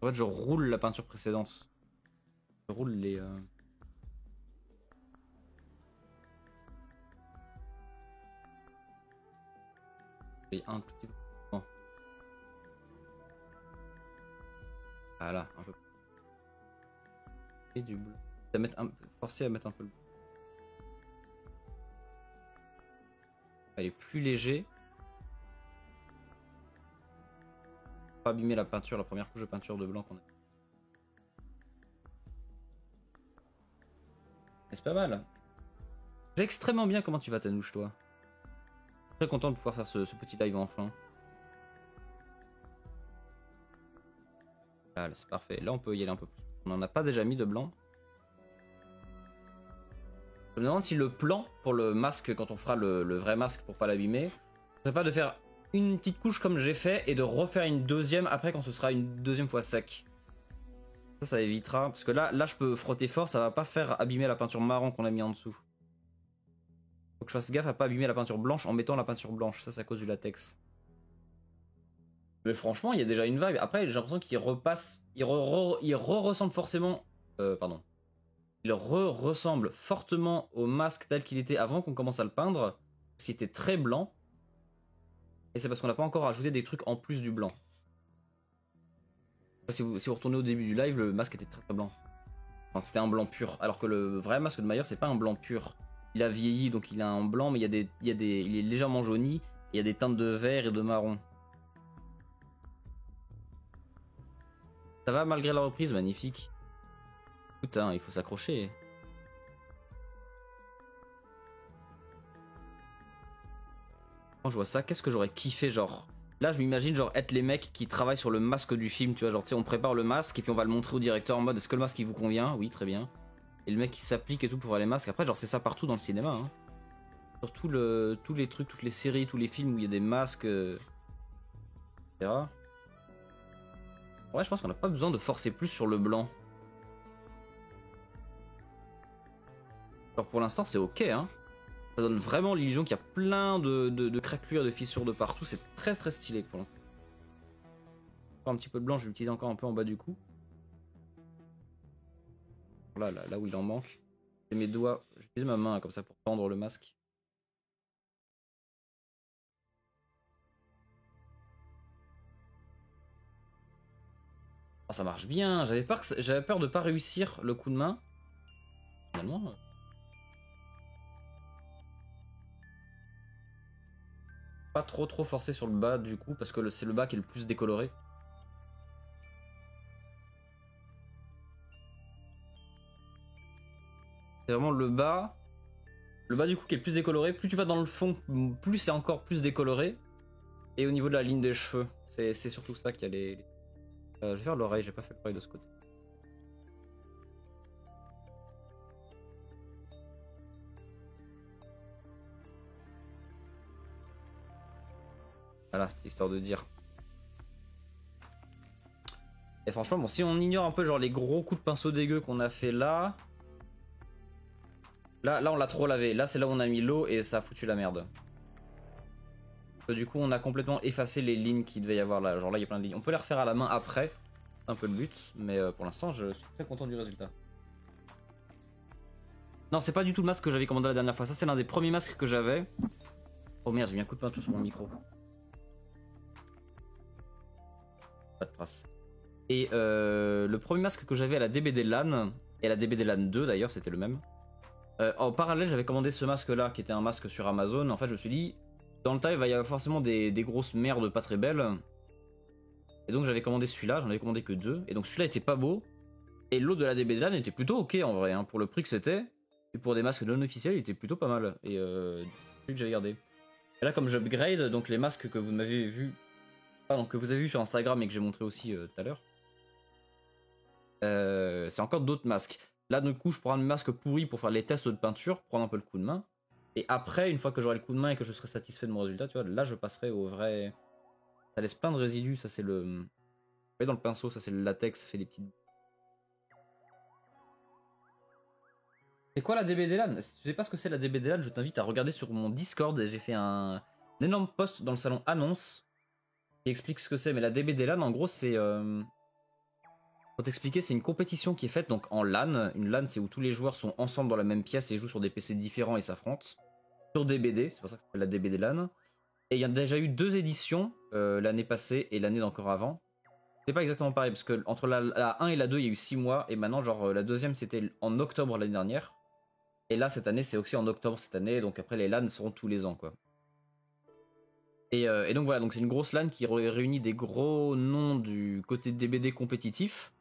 En fait, je roule la peinture précédente. Je roule les... un tout petit peu. Bon. Voilà, un peu. Et du bleu. Forcer à mettre un peu le bleu. Elle est plus léger. Pas abîmer la peinture, la première couche de peinture de blanc qu'on a. C'est pas mal. J'ai extrêmement bien comment tu vas, Tanouche, toi. Très content de pouvoir faire ce petit live enfin. Voilà, c'est parfait. Là, on peut y aller un peu plus. On n'en a pas déjà mis de blanc. Je me demande si le plan pour le masque, quand on fera le vrai masque pour pas l'abîmer, ce serait pas de faire une petite couche comme j'ai fait et de refaire une deuxième après quand ce sera une deuxième fois sec. Ça évitera. Parce que là, je peux frotter fort, ça va pas faire abîmer la peinture marron qu'on a mis en dessous. Faut que je fasse gaffe à pas abîmer la peinture blanche en mettant la peinture blanche. Ça, c'est à cause du latex. Mais franchement, il y a déjà une vibe. Après, j'ai l'impression qu'il repasse. Il ressemble forcément. Pardon. Il ressemble fortement au masque tel qu'il était avant qu'on commence à le peindre. Parce qu'il était très blanc. Et c'est parce qu'on n'a pas encore ajouté des trucs en plus du blanc. Si vous retournez au début du live, le masque était très très blanc. Enfin, c'était un blanc pur. Alors que le vrai masque de Mayer, c'est pas un blanc pur. Il a vieilli, donc il a un blanc, mais il est légèrement jauni. Et il y a des teintes de vert et de marron. Ça va malgré la reprise, magnifique. Putain, il faut s'accrocher. Quand je vois ça, qu'est-ce que j'aurais kiffé, genre... Là, je m'imagine genre être les mecs qui travaillent sur le masque du film, tu vois, genre, tu sais, on prépare le masque et puis on va le montrer au directeur en mode, est-ce que le masque il vous convient? Oui, très bien. Et le mec qui s'applique et tout pour faire les masques. Après, genre, c'est ça partout dans le cinéma, hein. Sur tous les trucs, toutes les séries, tous les films où il y a des masques, etc. Ouais, je pense qu'on n'a pas besoin de forcer plus sur le blanc. Genre, pour l'instant, c'est ok, hein. Ça donne vraiment l'illusion qu'il y a plein de craquelures, de fissures de partout. C'est très très stylé pour l'instant. Encore un petit peu de blanc, je vais l'utiliser encore un peu en bas du cou. Là où il en manque. Et mes doigts, j'utilise ma main comme ça pour tendre le masque. Oh, ça marche bien. J'avais peur de pas réussir le coup de main. Finalement. Pas trop forcé sur le bas du coup parce que c'est le bas qui est le plus décoloré. C'est vraiment le bas du coup qui est le plus décoloré. Plus tu vas dans le fond, plus c'est encore plus décoloré. Et au niveau de la ligne des cheveux, c'est surtout ça qu'il y a les... je vais faire l'oreille, j'ai pas fait l'oreille de ce côté. Voilà, histoire de dire. Et franchement, bon, si on ignore un peu genre les gros coups de pinceau dégueux qu'on a fait là... Là, on l'a trop lavé. Là, c'est là où on a mis l'eau et ça a foutu la merde. Du coup, on a complètement effacé les lignes qu'il devait y avoir là. Genre là, il y a plein de lignes. On peut les refaire à la main après. C'est un peu le but. Mais pour l'instant, je suis très content du résultat. Non, c'est pas du tout le masque que j'avais commandé la dernière fois. Ça, c'est l'un des premiers masques que j'avais. Oh merde, j'ai mis un coup de peinture sur mon micro. Pas de trace. Et le premier masque que j'avais à la DBD LAN, et à la DBD LAN 2 d'ailleurs, c'était le même. En parallèle, j'avais commandé ce masque-là, qui était un masque sur Amazon. En fait, je me suis dit, dans le tas, il va y avoir forcément des grosses merdes pas très belles. Et donc, j'avais commandé celui-là, j'en avais commandé que 2. Et donc, celui-là était pas beau. Et l'autre de la DBD LAN était plutôt ok en vrai, hein, pour le prix que c'était. Et pour des masques non officiels, il était plutôt pas mal. Et celui que j'avais gardé. Et là, comme j'upgrade, donc les masques que vous m'avez vu. Pardon, que vous avez vu sur Instagram et que j'ai montré aussi tout à l'heure. C'est encore d'autres masques. Là, du coup, je prends un masque pourri pour faire les tests de peinture, prendre un peu le coup de main. Et après, une fois que j'aurai le coup de main et que je serai satisfait de mon résultat, tu vois, là, je passerai au vrai... Ça laisse plein de résidus, ça c'est le... Vous voyez dans le pinceau, ça c'est le latex, ça fait des petites... C'est quoi la DBD LAN? Si tu sais pas ce que c'est la DBD LAN, je t'invite à regarder sur mon Discord. J'ai fait un énorme post dans le salon annonce qui explique ce que c'est. Mais la DBD LAN, en gros, c'est... Pour t'expliquer, c'est une compétition qui est faite donc en LAN. Une LAN, c'est où tous les joueurs sont ensemble dans la même pièce et jouent sur des PC différents et s'affrontent. Sur DBD, c'est pour ça que ça s'appelle la DBD LAN. Et il y a déjà eu 2 éditions, l'année passée et l'année d'encore avant. C'est pas exactement pareil, parce que entre la 1 et la 2, il y a eu 6 mois, et maintenant, genre, la deuxième, c'était en octobre l'année dernière. Et là, cette année, c'est aussi en octobre cette année, donc après, les LAN seront tous les ans, quoi. Et donc voilà, donc c'est une grosse LAN qui réunit des gros noms du côté DBD compétitif.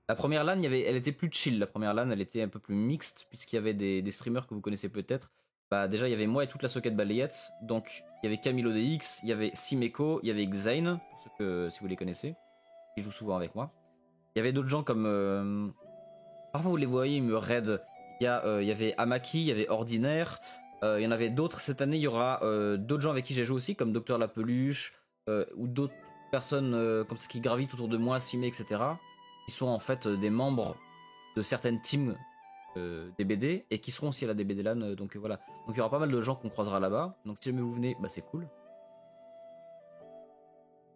La première LAN, elle était plus chill. La première LAN, elle était un peu plus mixte, puisqu'il y avait des streamers que vous connaissez peut-être. Bah, déjà, il y avait moi et toute la socket balayette. Donc, il y avait Camilo DX, il y avait Simeko, il y avait Xane, pour ceux que, si vous les connaissez, qui jouent souvent avec moi. Il y avait d'autres gens comme. Parfois, vous les voyez, ils me raident. Il y avait Amaki, il y avait Ordinaire. Il y en avait d'autres. Cette année, il y aura d'autres gens avec qui j'ai joué aussi, comme Docteur La Peluche, ou d'autres personnes comme ça qui gravitent autour de moi, Simé, etc. Qui sont en fait des membres de certaines teams DBD et qui seront aussi à la DBD LAN. Donc voilà. Donc il y aura pas mal de gens qu'on croisera là-bas. Donc si jamais vous venez, bah c'est cool.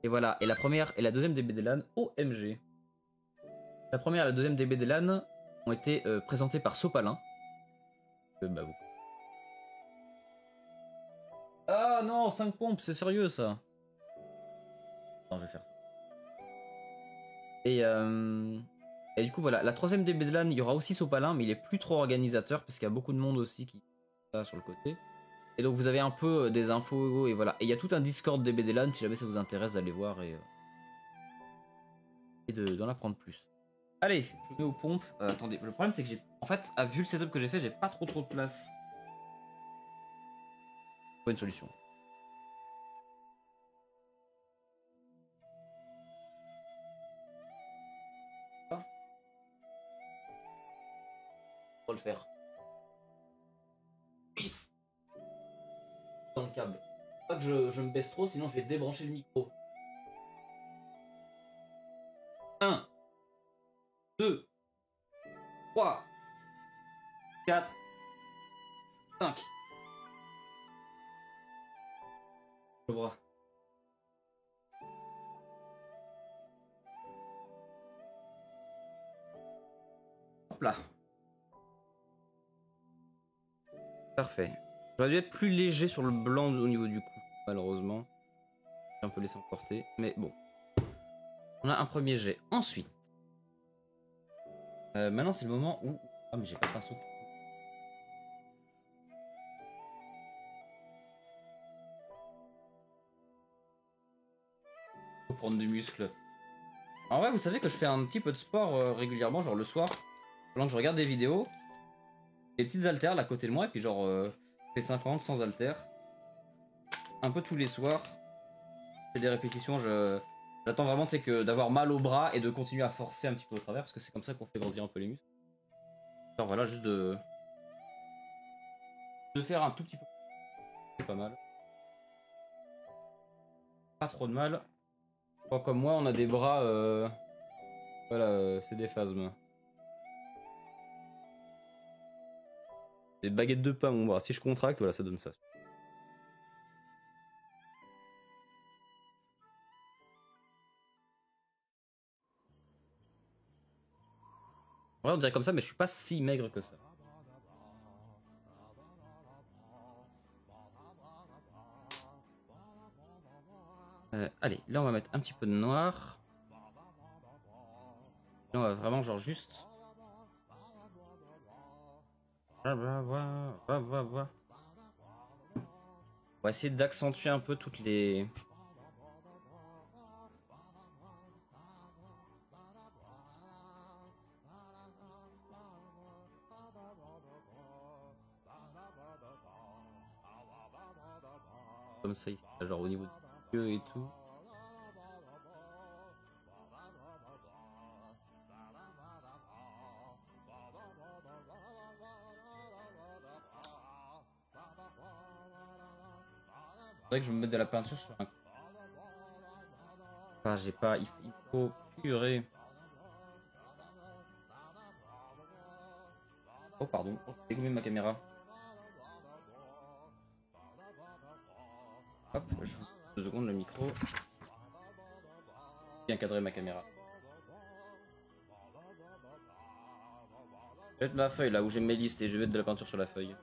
Et voilà. Et la première et la deuxième DBD LAN, OMG. La première et la deuxième DBD LAN ont été présentées par Sopalin. Bah vous. Ah non, 5 pompes, c'est sérieux ça. Non, je vais faire ça. Et du coup, voilà, la troisième DB de LAN, il y aura aussi Sopalin, mais il est plus trop organisateur parce qu'il y a beaucoup de monde aussi qui est sur le côté. Et donc, vous avez un peu des infos et voilà. Et il y a tout un Discord DB de LAN si jamais ça vous intéresse d'aller voir et d'en apprendre plus. Allez, je mets aux pompes. Attendez, le problème c'est que en fait, vu le setup que j'ai fait, j'ai pas trop de place. Pas une solution. On va le faire. Peace. Dans le câble. Pas que je me baisse trop, sinon je vais débrancher le micro. 1, 2, 3, 4, 5. Le bras. Hop là. Parfait. J'aurais dû être plus léger sur le blanc au niveau du cou, malheureusement. J'ai un peu laissé emporter, mais bon. On a un premier jet. Ensuite. Maintenant, c'est le moment où... Ah, mais j'ai pas de pinceau. Faut prendre du muscle. En vrai, vous savez que je fais un petit peu de sport régulièrement, genre le soir. Pendant que je regarde des vidéos. Des petites haltères là à côté de moi, et puis genre... je fais 50 sans haltères. Un peu tous les soirs. Je fais des répétitions, J'attends vraiment d'avoir mal au bras et de continuer à forcer un petit peu au travers, parce que c'est comme ça qu'on fait grandir un peu les muscles. Alors voilà, juste de faire un tout petit peu. C'est pas mal. Pas trop de mal. Pas comme moi, on a des bras... Voilà, c'est des phasmes. Des baguettes de pain, mon bras. Si je contracte, voilà, ça donne ça. En vrai, on dirait comme ça, mais je suis pas si maigre que ça. Allez, là on va mettre un petit peu de noir. Là on va vraiment genre juste... On va essayer d'accentuer un peu toutes les... Comme ça ici, genre au niveau du yeux et tout. C'est vrai que je vais me mettre de la peinture sur un... Ah, j'ai pas... Il faut purer. Oh pardon, j'ai dégommé ma caméra. Hop, je joue 2 secondes le micro. Bien cadrer ma caméra. Je vais mettre ma feuille là où j'ai mes listes et je vais mettre de la peinture sur la feuille.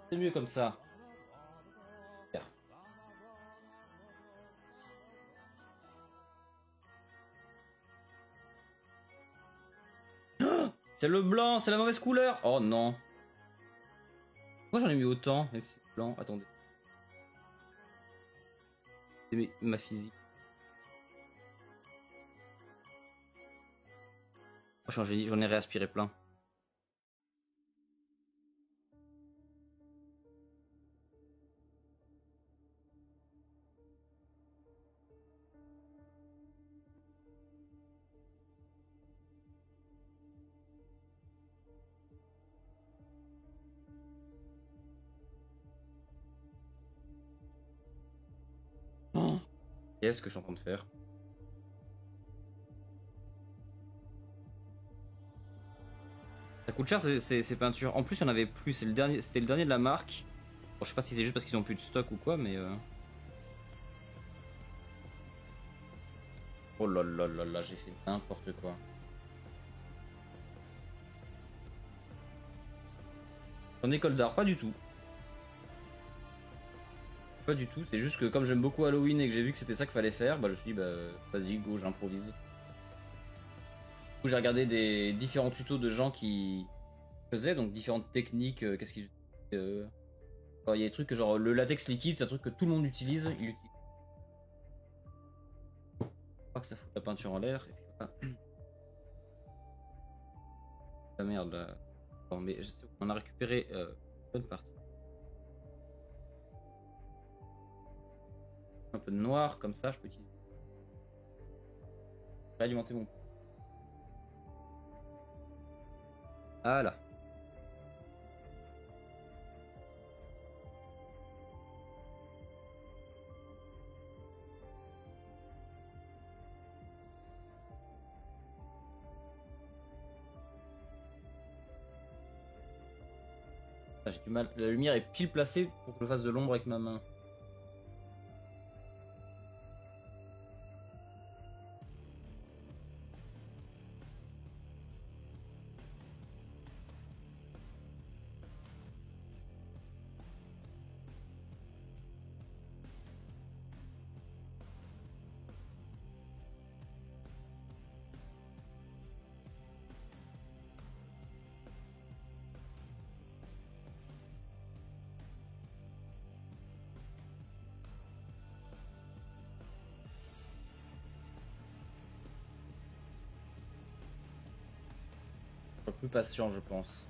C'est mieux comme ça. C'est le blanc, c'est la mauvaise couleur. Oh non. Pourquoi j'en ai mis autant, même si c'est blanc? Attendez. C'est ma physique. Oh, j'en ai réaspiré plein. Oh. Qu'est-ce que je suis en train de faire? Ça coûte cher ces peintures. En plus, il y en avait plus. C'était le dernier de la marque. Bon, je sais pas si c'est juste parce qu'ils ont plus de stock ou quoi, mais. Oh là là là là, j'ai fait n'importe quoi. En école d'art, pas du tout. Pas du tout, c'est juste que comme j'aime beaucoup Halloween et que j'ai vu que c'était ça qu'il fallait faire, bah je me suis dit bah vas-y go, j'improvise. Du coup j'ai regardé des différents tutos de gens qui faisaient, donc différentes techniques, qu'est-ce qu'ils... il y a des trucs genre le latex liquide, c'est un truc que tout le monde utilise, il utilise. Pas que ça fout la peinture en l'air, et puis voilà. La merde là. Bon mais on a récupéré une bonne partie. Un peu de noir, comme ça je peux utiliser. Alimenter mon... Ah là. Ah, j'ai du mal. La lumière est pile placée pour que je fasse de l'ombre avec ma main. Plus patient, je pense.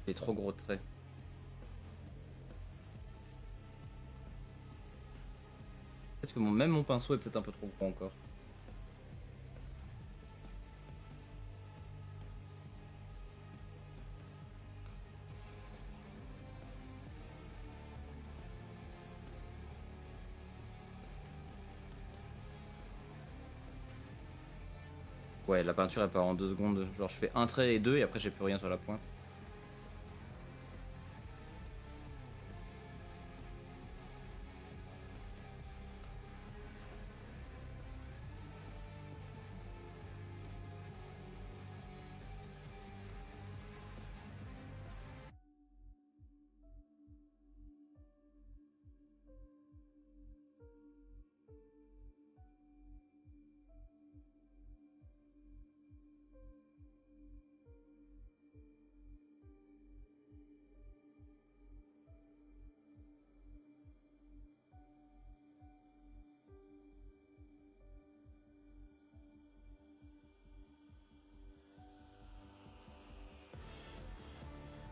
J'ai trop gros traits. Peut-être que même mon pinceau est peut-être un peu trop gros encore. Ouais, la peinture elle part en 2 secondes. Genre je fais un trait et deux et après j'ai plus rien sur la pointe.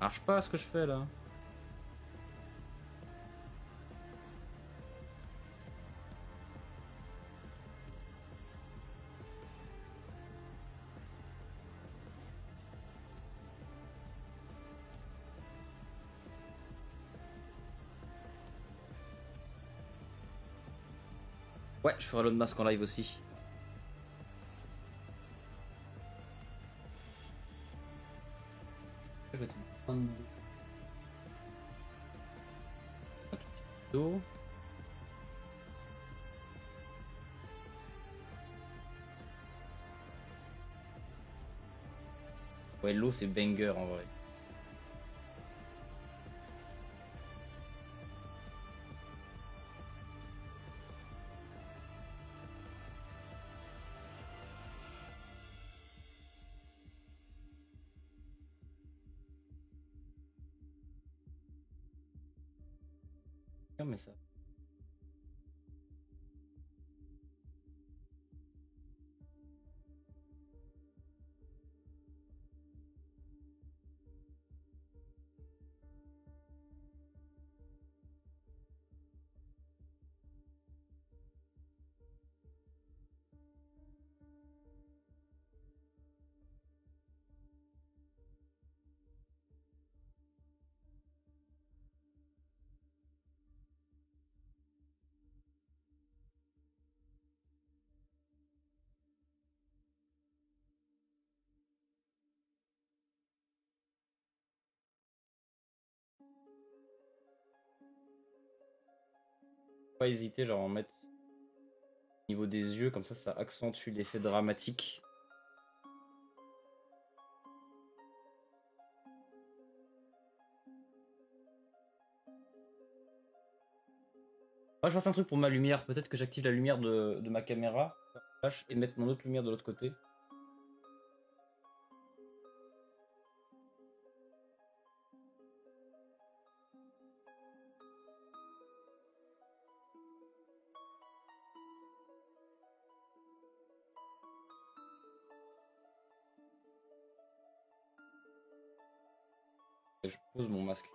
Marche pas ce que je fais là. Ouais, je ferai l'autre masque en live aussi. Je vais mettre un peu d'eau. Ouais, l'eau c'est banger en vrai. Non, mais ça. Pas hésiter, genre en mettre au niveau des yeux, comme ça accentue l'effet dramatique. Moi, je fasse un truc pour ma lumière. Peut-être que j'active la lumière de ma caméra flash, et mettre mon autre lumière de l'autre côté. Et je pose mon masque.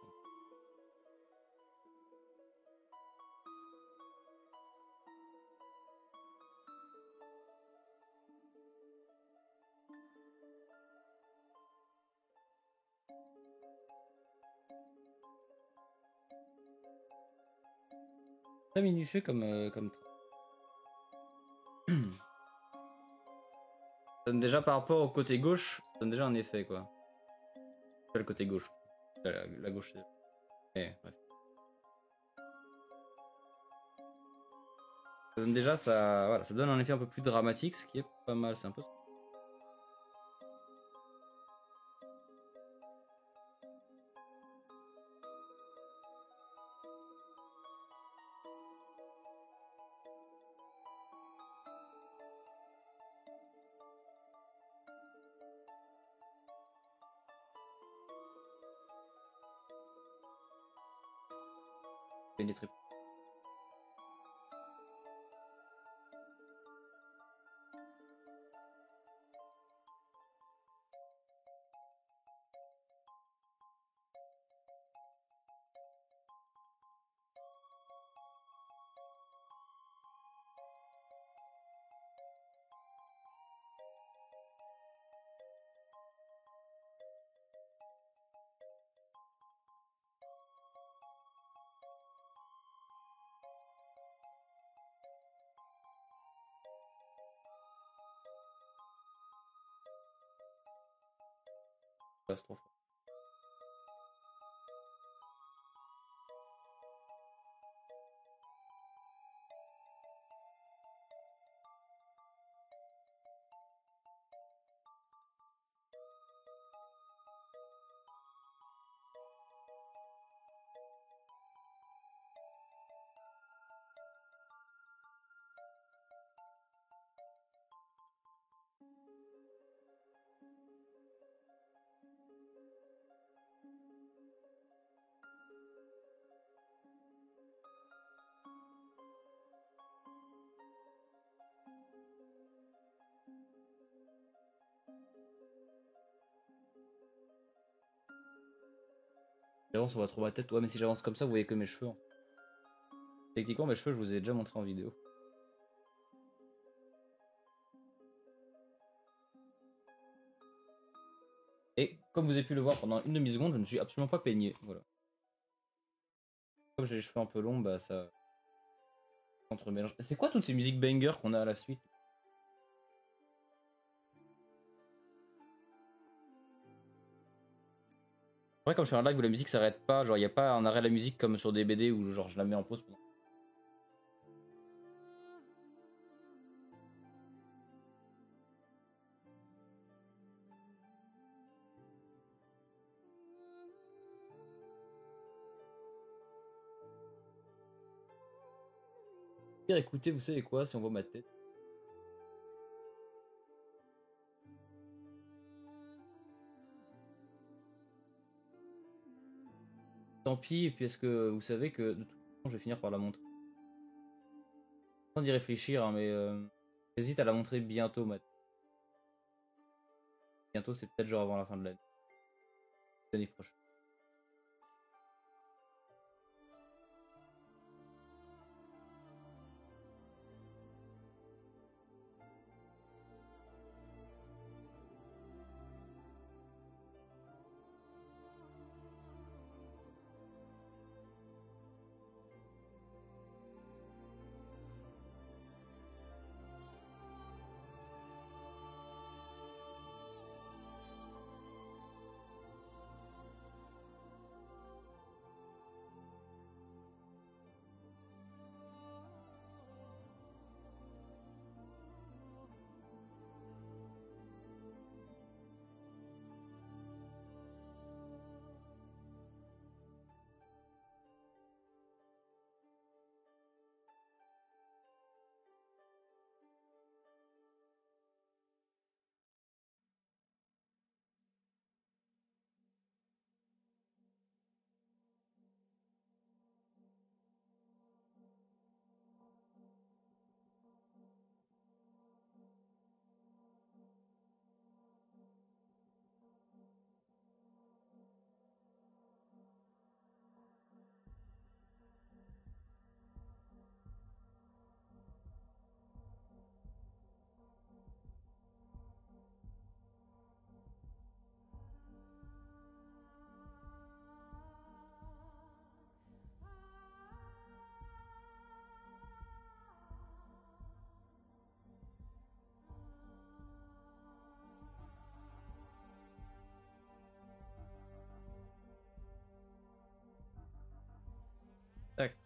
Très minutieux comme ça donne déjà par rapport au côté gauche, ça donne déjà un effet quoi. Pas le côté gauche. La gauche. Bref. Ça donne déjà ça, voilà, ça donne un effet un peu plus dramatique, ce qui est pas mal. C'est un peu. Pénétrer. Passe trop fort. J'avance, on voit trop ma tête. Ouais, mais si j'avance comme ça, vous voyez que mes cheveux. Hein. Techniquement, mes cheveux, je vous ai déjà montré en vidéo. Et comme vous avez pu le voir pendant une demi-seconde, je ne suis absolument pas peigné. Voilà. Comme j'ai les cheveux un peu longs, bah ça entremélange. C'est quoi toutes ces musiques banger qu'on a à la suite? Après, quand je fais un live où la musique s'arrête pas, genre il n'y a pas un arrêt de la musique comme sur des BD où genre je la mets en pause. Écoutez, vous savez quoi, si on voit ma tête. Tant pis, et puis est-ce que vous savez que de toute façon je vais finir par la montrer. Sans d'y réfléchir, hein, mais j'hésite à la montrer bientôt, ma tête. Bientôt, c'est peut-être genre avant la fin de l'année prochaine. Tac.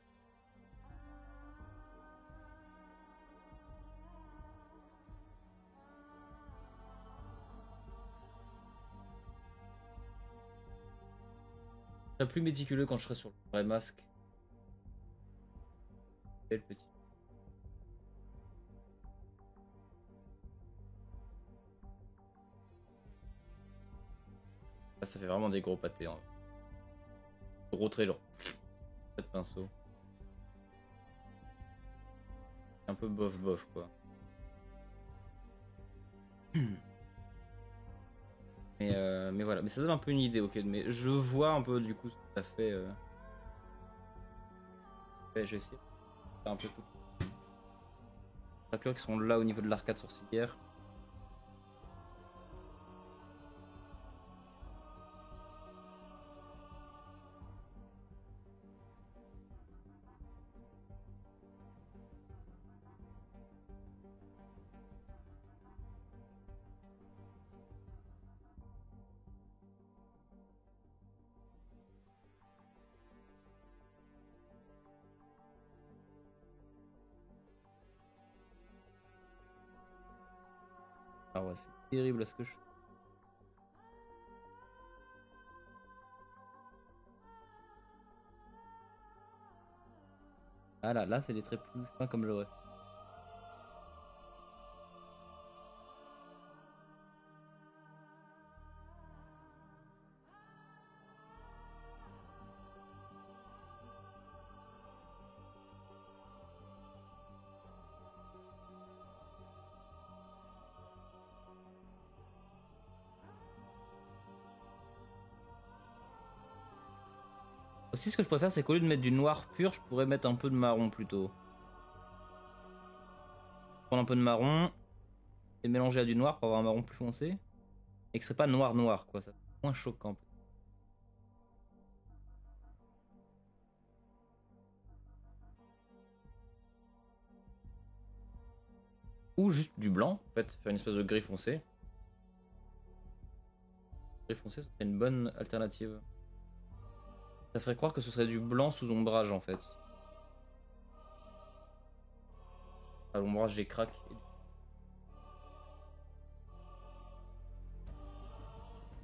Je serai plus méticuleux quand je serai sur le vrai masque. Quel petit. Là, ça fait vraiment des gros pâtés. Hein. Gros traits, genre. Pas de pinceau. Un peu bof bof quoi. Mais voilà, mais ça donne un peu une idée, ok. Mais je vois un peu du coup ce que ça fait. Ouais, j'ai essayé de faire un peu tout. Les acteurs qui sont là au niveau de l'arcade sourcilière. Ah ouais, c'est terrible ce que je fais. Ah là, c'est des traits plus fins comme j'aurais. Aussi, ce que je préfère, c'est qu'au lieu de mettre du noir pur, je pourrais mettre un peu de marron plutôt. Prendre un peu de marron et mélanger à du noir pour avoir un marron plus foncé. Et que ce serait pas noir noir quoi, ça serait moins choquant. Ou juste du blanc, en fait, faire une espèce de gris foncé. Gris foncé, c'est une bonne alternative. Ça ferait croire que ce serait du blanc sous ombrage en fait. À l'ombrage des cracks.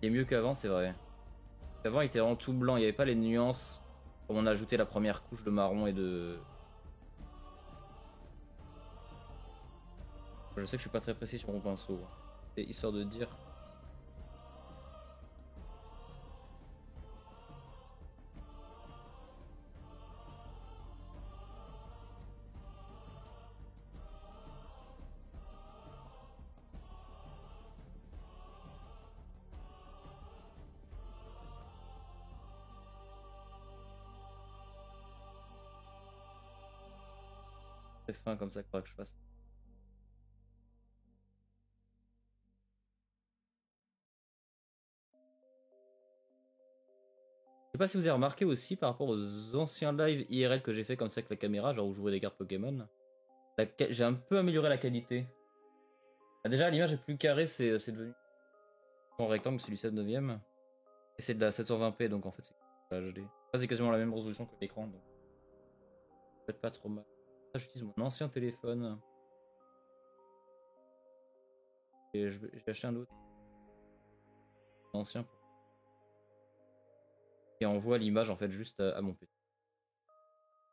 Il est mieux qu'avant, c'est vrai. Avant, il était vraiment tout blanc, il n'y avait pas les nuances. Comme on a ajouté la première couche de marron et de... Je sais que je suis pas très précis sur mon pinceau. C'est histoire de dire. C'est fin comme ça qu'il faudra que je fasse. Je sais pas si vous avez remarqué aussi par rapport aux anciens lives IRL que j'ai fait comme ça avec la caméra, genre où je jouais des cartes Pokémon. J'ai un peu amélioré la qualité. Ah, déjà, l'image est plus carrée, c'est devenu en rectangle, c'est du 7 neuvième. Et c'est de la 720p, donc en fait c'est HD. C'est quasiment la même résolution que l'écran, donc peut-être pas trop mal. Ça, j'utilise mon ancien téléphone. Et j'ai acheté un autre. Ancien. Et envoie l'image en fait juste à mon PC.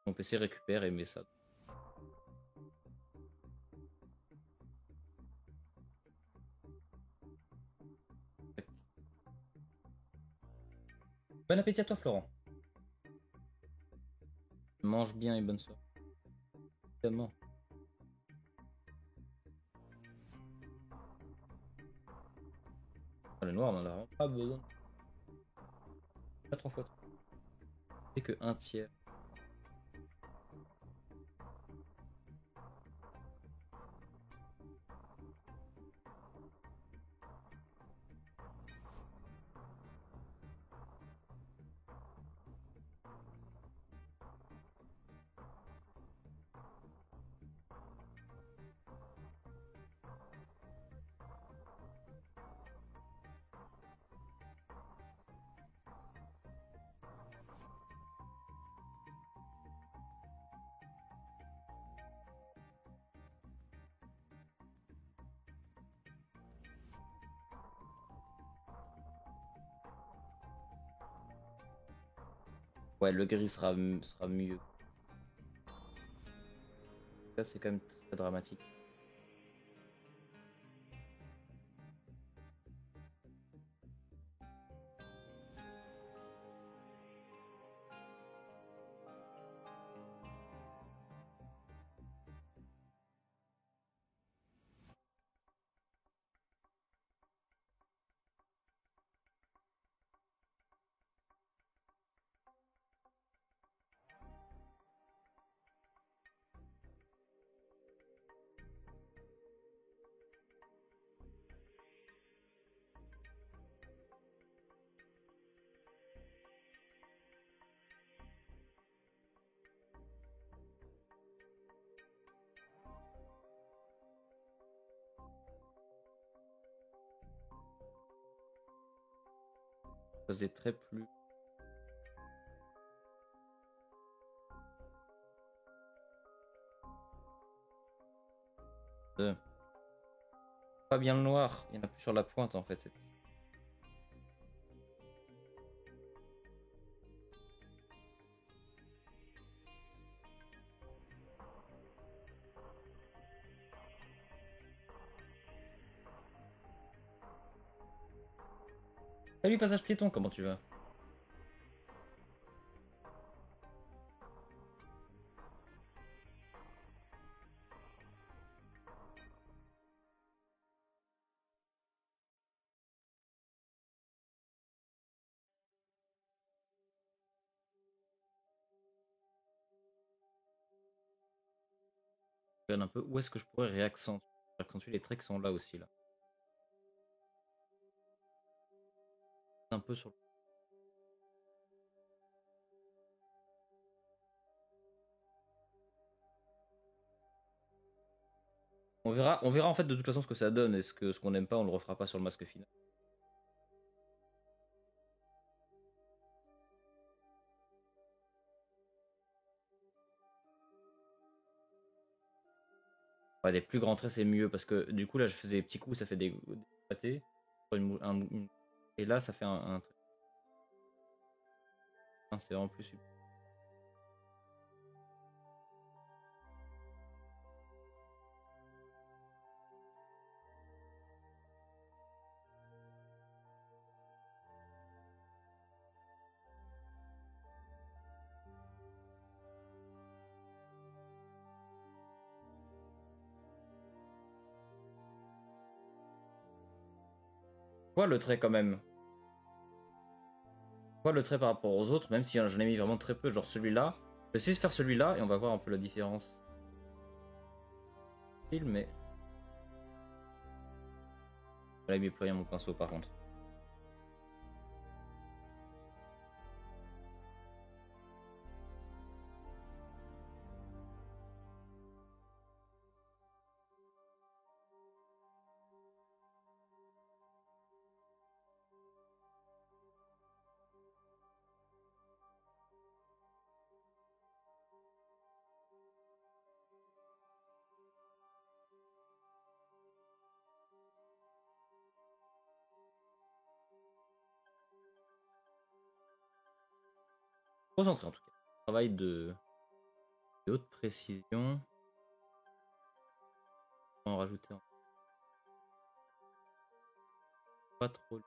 Mon PC récupère et met ça. Bon appétit à toi, Florent. Mange bien et bonne soirée. Évidemment. Ah, le noir, on en a vraiment pas besoin. Pas 3 fois 3. C'est que un tiers. Ouais, le gris sera mieux. Là, c'est quand même très dramatique. Ça faisait très plus. Pas bien le noir. Il y en a plus sur la pointe en fait. Salut passage piéton, comment tu vas? Je regarde un peu où est-ce que je pourrais réaccentuer les traits qui sont là aussi là. Un peu sur. On verra en fait de toute façon ce que ça donne. Est-ce que ce qu'on n'aime pas, on le refera pas sur le masque final. Ouais, des plus grands traits, c'est mieux parce que du coup, là, je faisais des petits coups, ça fait des pâtés. Et là, ça fait un trait. C'est vraiment plus super. Vois le trait quand même. Vois le trait par rapport aux autres, même si j'en ai mis vraiment très peu, genre celui-là. Je vais essayer de faire celui-là et on va voir un peu la différence. Mais là, il met plus rien mon pinceau par contre. Concentré en tout cas. Travail de haute précision. On va en rajouter un. Pas trop.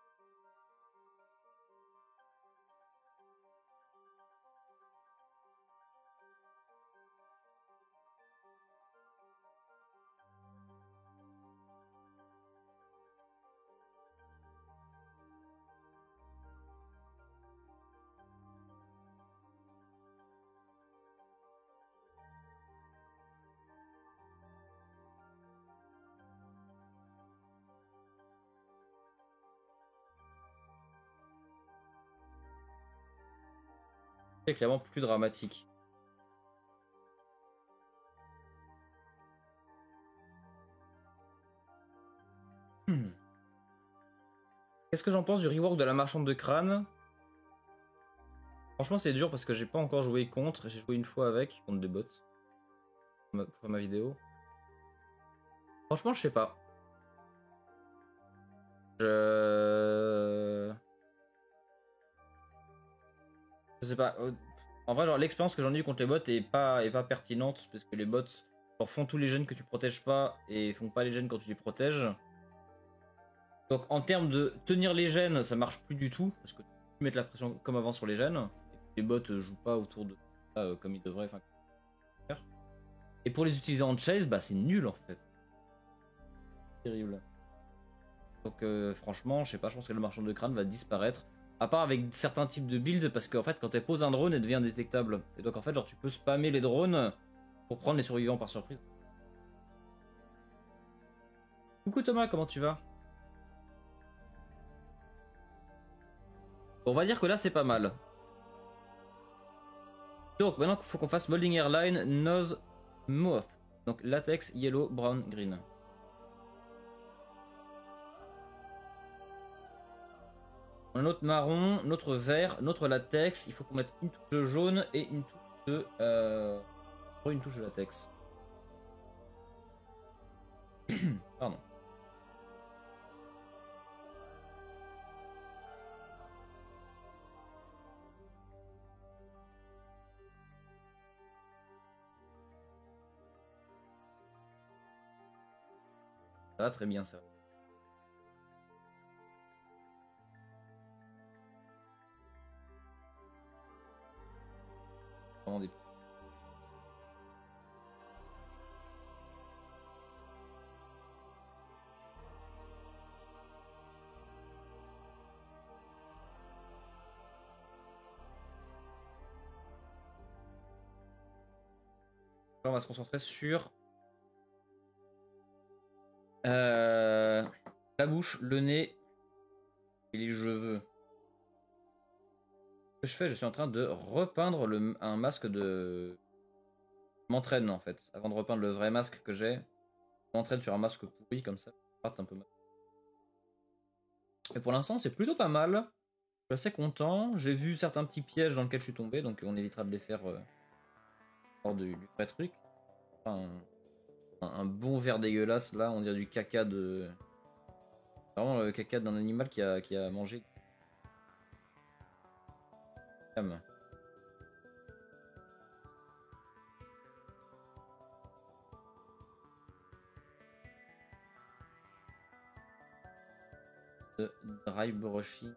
C'est clairement plus dramatique. Qu'est-ce que j'en pense du rework de la marchande de crâne? Franchement, c'est dur parce que j'ai pas encore joué contre. J'ai joué une fois avec, contre des bots. Pour ma vidéo. Franchement, je sais pas. Je sais pas. En vrai, genre, l'expérience que j'en ai eu contre les bots est pas pertinente parce que les bots genre, font tous les gènes que tu protèges pas et font pas les gènes quand tu les protèges. Donc, en termes de tenir les gènes, ça marche plus du tout parce que tu mets de la pression comme avant sur les gènes. Et les bots jouent pas autour de ça comme ils devraient. Et pour les utiliser en chase, bah c'est nul en fait. Terrible. Donc franchement, je sais pas, je pense que le marchand de crâne va disparaître. À part avec certains types de builds, parce qu'en fait, quand elle pose un drone, elle devient indétectable. Et donc en fait, genre tu peux spammer les drones pour prendre les survivants par surprise. Coucou Thomas, comment tu vas? On va dire que là, c'est pas mal. Donc maintenant, il faut qu'on fasse Molding Airline, Nose, Mouth. Donc latex, yellow, brown, green. Notre marron, notre vert, notre latex. Il faut qu'on mette une touche de jaune et une touche de... une touche de latex. Pardon. Ça va très bien ça. Vraiment des petits. Là, on va se concentrer sur la bouche, le nez et les cheveux. Ce que je fais, je suis en train de repeindre un masque de... Je m'entraîne en fait. Avant de repeindre le vrai masque que j'ai, je m'entraîne sur un masque pourri comme ça. Un peu mal. Et pour l'instant, c'est plutôt pas mal. Je suis assez content. J'ai vu certains petits pièges dans lesquels je suis tombé, donc on évitera de les faire hors du vrai truc. Enfin, Un bon vert dégueulasse là, on dirait du caca de. Vraiment le caca d'un animal qui a mangé. De dry brushing.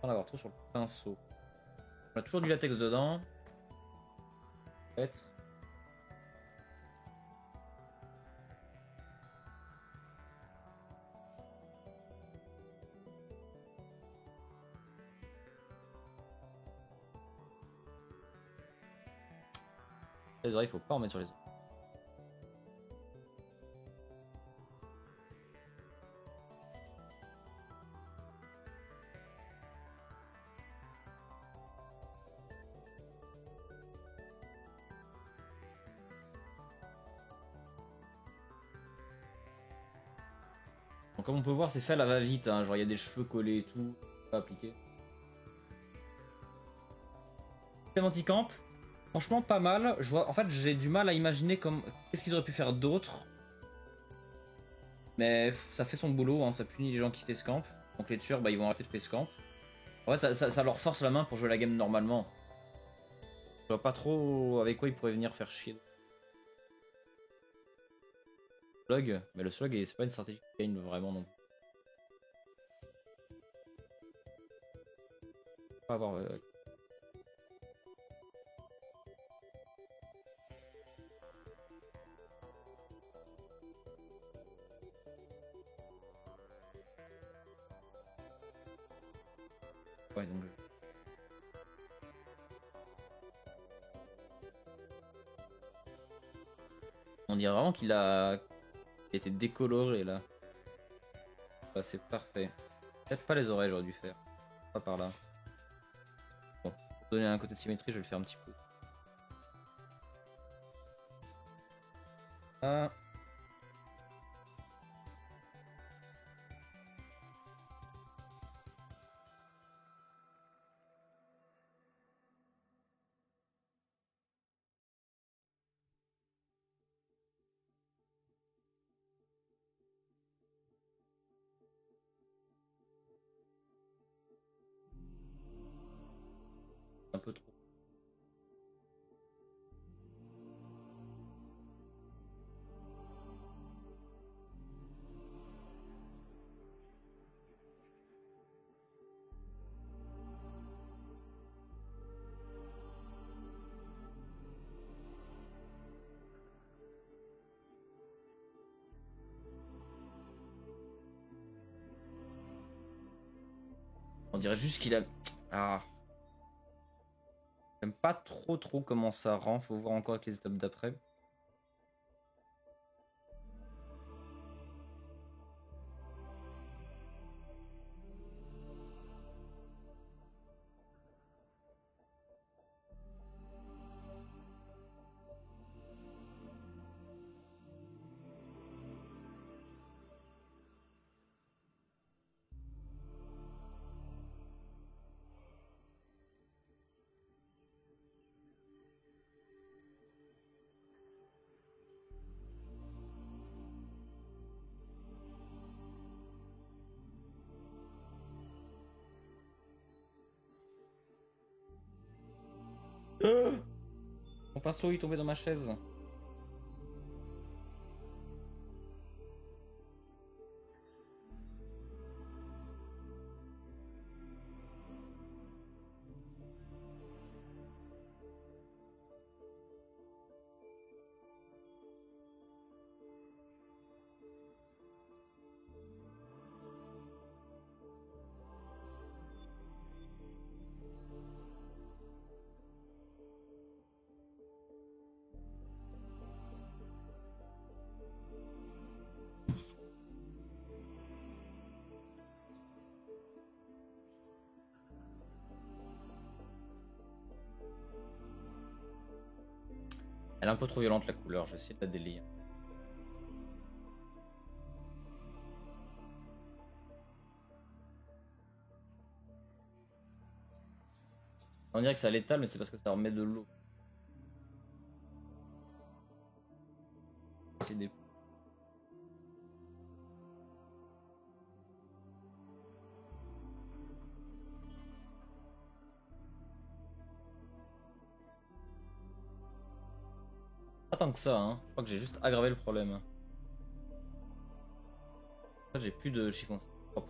On va avoir trop sur le pinceau. On a toujours du latex dedans. Peut-être. Les oreilles, faut pas en mettre sur les oreilles. Donc, comme on peut voir, c'est fait à la va-vite. Hein. Genre, il y a des cheveux collés et tout. Pas appliqué. Système anti-camp. Franchement, pas mal. Je vois, en fait, j'ai du mal à imaginer comme qu'est-ce qu'ils auraient pu faire d'autre. Mais ça fait son boulot, hein, ça punit les gens qui fait camp. Donc les tueurs, bah, ils vont arrêter de faire camp. En fait, ça leur force la main pour jouer la game normalement. Je vois pas trop avec quoi ils pourraient venir faire chier. Slug, mais le slug, c'est pas une stratégie qui gagne vraiment non plus. Pas avoir. Ouais, donc. On dirait vraiment qu'il a été décoloré là. Bah, c'est parfait. Peut-être pas les oreilles, j'aurais dû faire. Pas par là. Bon, pour donner un côté de symétrie, je vais le faire un petit peu. Ah. Un peu trop. On dirait juste qu'il a. Ah. J'aime pas trop comment ça rend. Faut voir encore avec les étapes d'après. Mon pinceau il est tombé dans ma chaise. Elle est un peu trop violente la couleur, je vais essayer de la délier. On dirait que ça l'étale, mais c'est parce que ça remet de l'eau. C'est des... Pas tant que ça, hein. Je crois que j'ai juste aggravé le problème. En fait, j'ai plus de chiffon propre.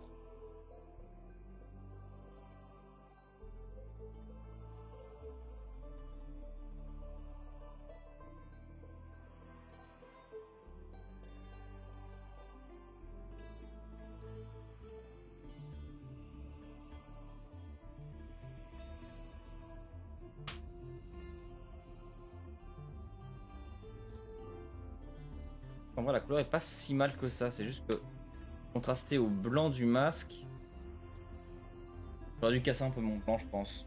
En vrai, la couleur est pas si mal que ça. C'est juste que contrasté au blanc du masque, j'aurais dû casser un peu mon blanc, je pense.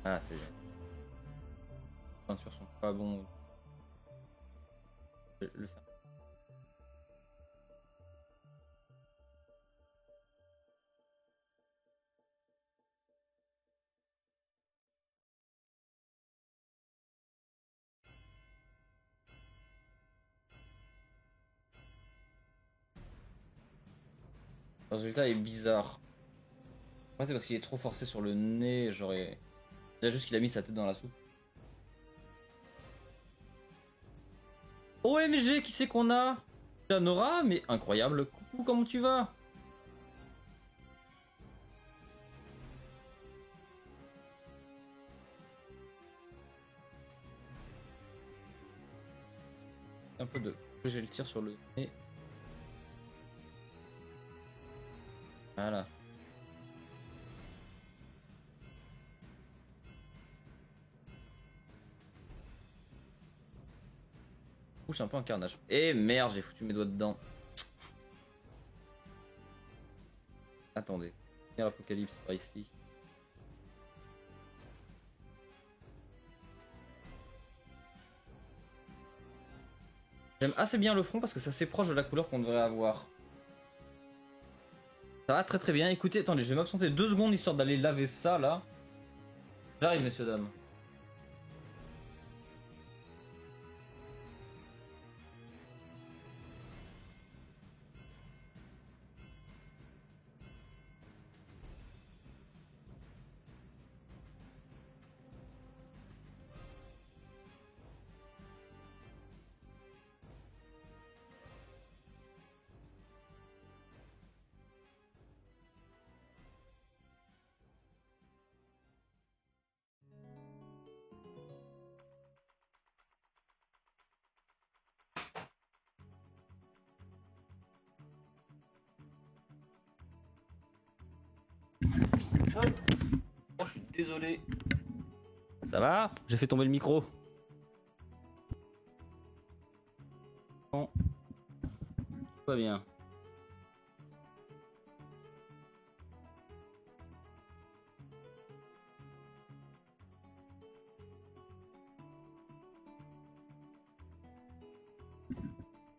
Ah, c'est... Les peintures sont pas bons. Je vais le faire. Le résultat est bizarre. Moi, c'est parce qu'il est trop forcé sur le nez. J'aurais... Déjà juste qu'il a mis sa tête dans la soupe. OMG, qui c'est qu'on a? Janora, mais incroyable. Coucou, comment tu vas? Un peu de... J'ai le tir sur le nez. Voilà. Ouh, c'est un peu un carnage. Eh merde, j'ai foutu mes doigts dedans. Attendez. Apocalypse par ici. J'aime assez bien le front parce que c'est assez proche de la couleur qu'on devrait avoir. Ça va très très bien. Écoutez, attendez, je vais m'absenter 2 secondes histoire d'aller laver ça là. J'arrive, messieurs, dames. Oh, je suis désolé. Ça va? J'ai fait tomber le micro. Bon. Tout va bien.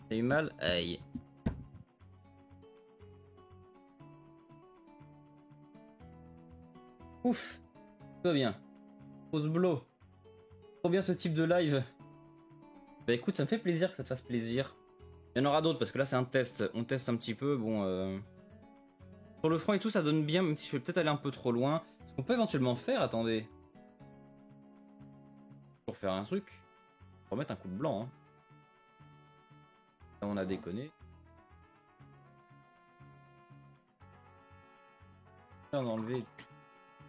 T'as eu mal? Aïe. Ouf. Tout va bien. Pause blow. Trop bien ce type de live. Bah écoute, ça me fait plaisir que ça te fasse plaisir. Il y en aura d'autres parce que là c'est un test. On teste un petit peu. Bon, sur le front et tout, ça donne bien, même si je vais peut-être aller un peu trop loin. Ce qu'on peut éventuellement faire, attendez. Pour faire un truc. Remettre un coup de blanc. Hein. Là, on a déconné. On a enlevé le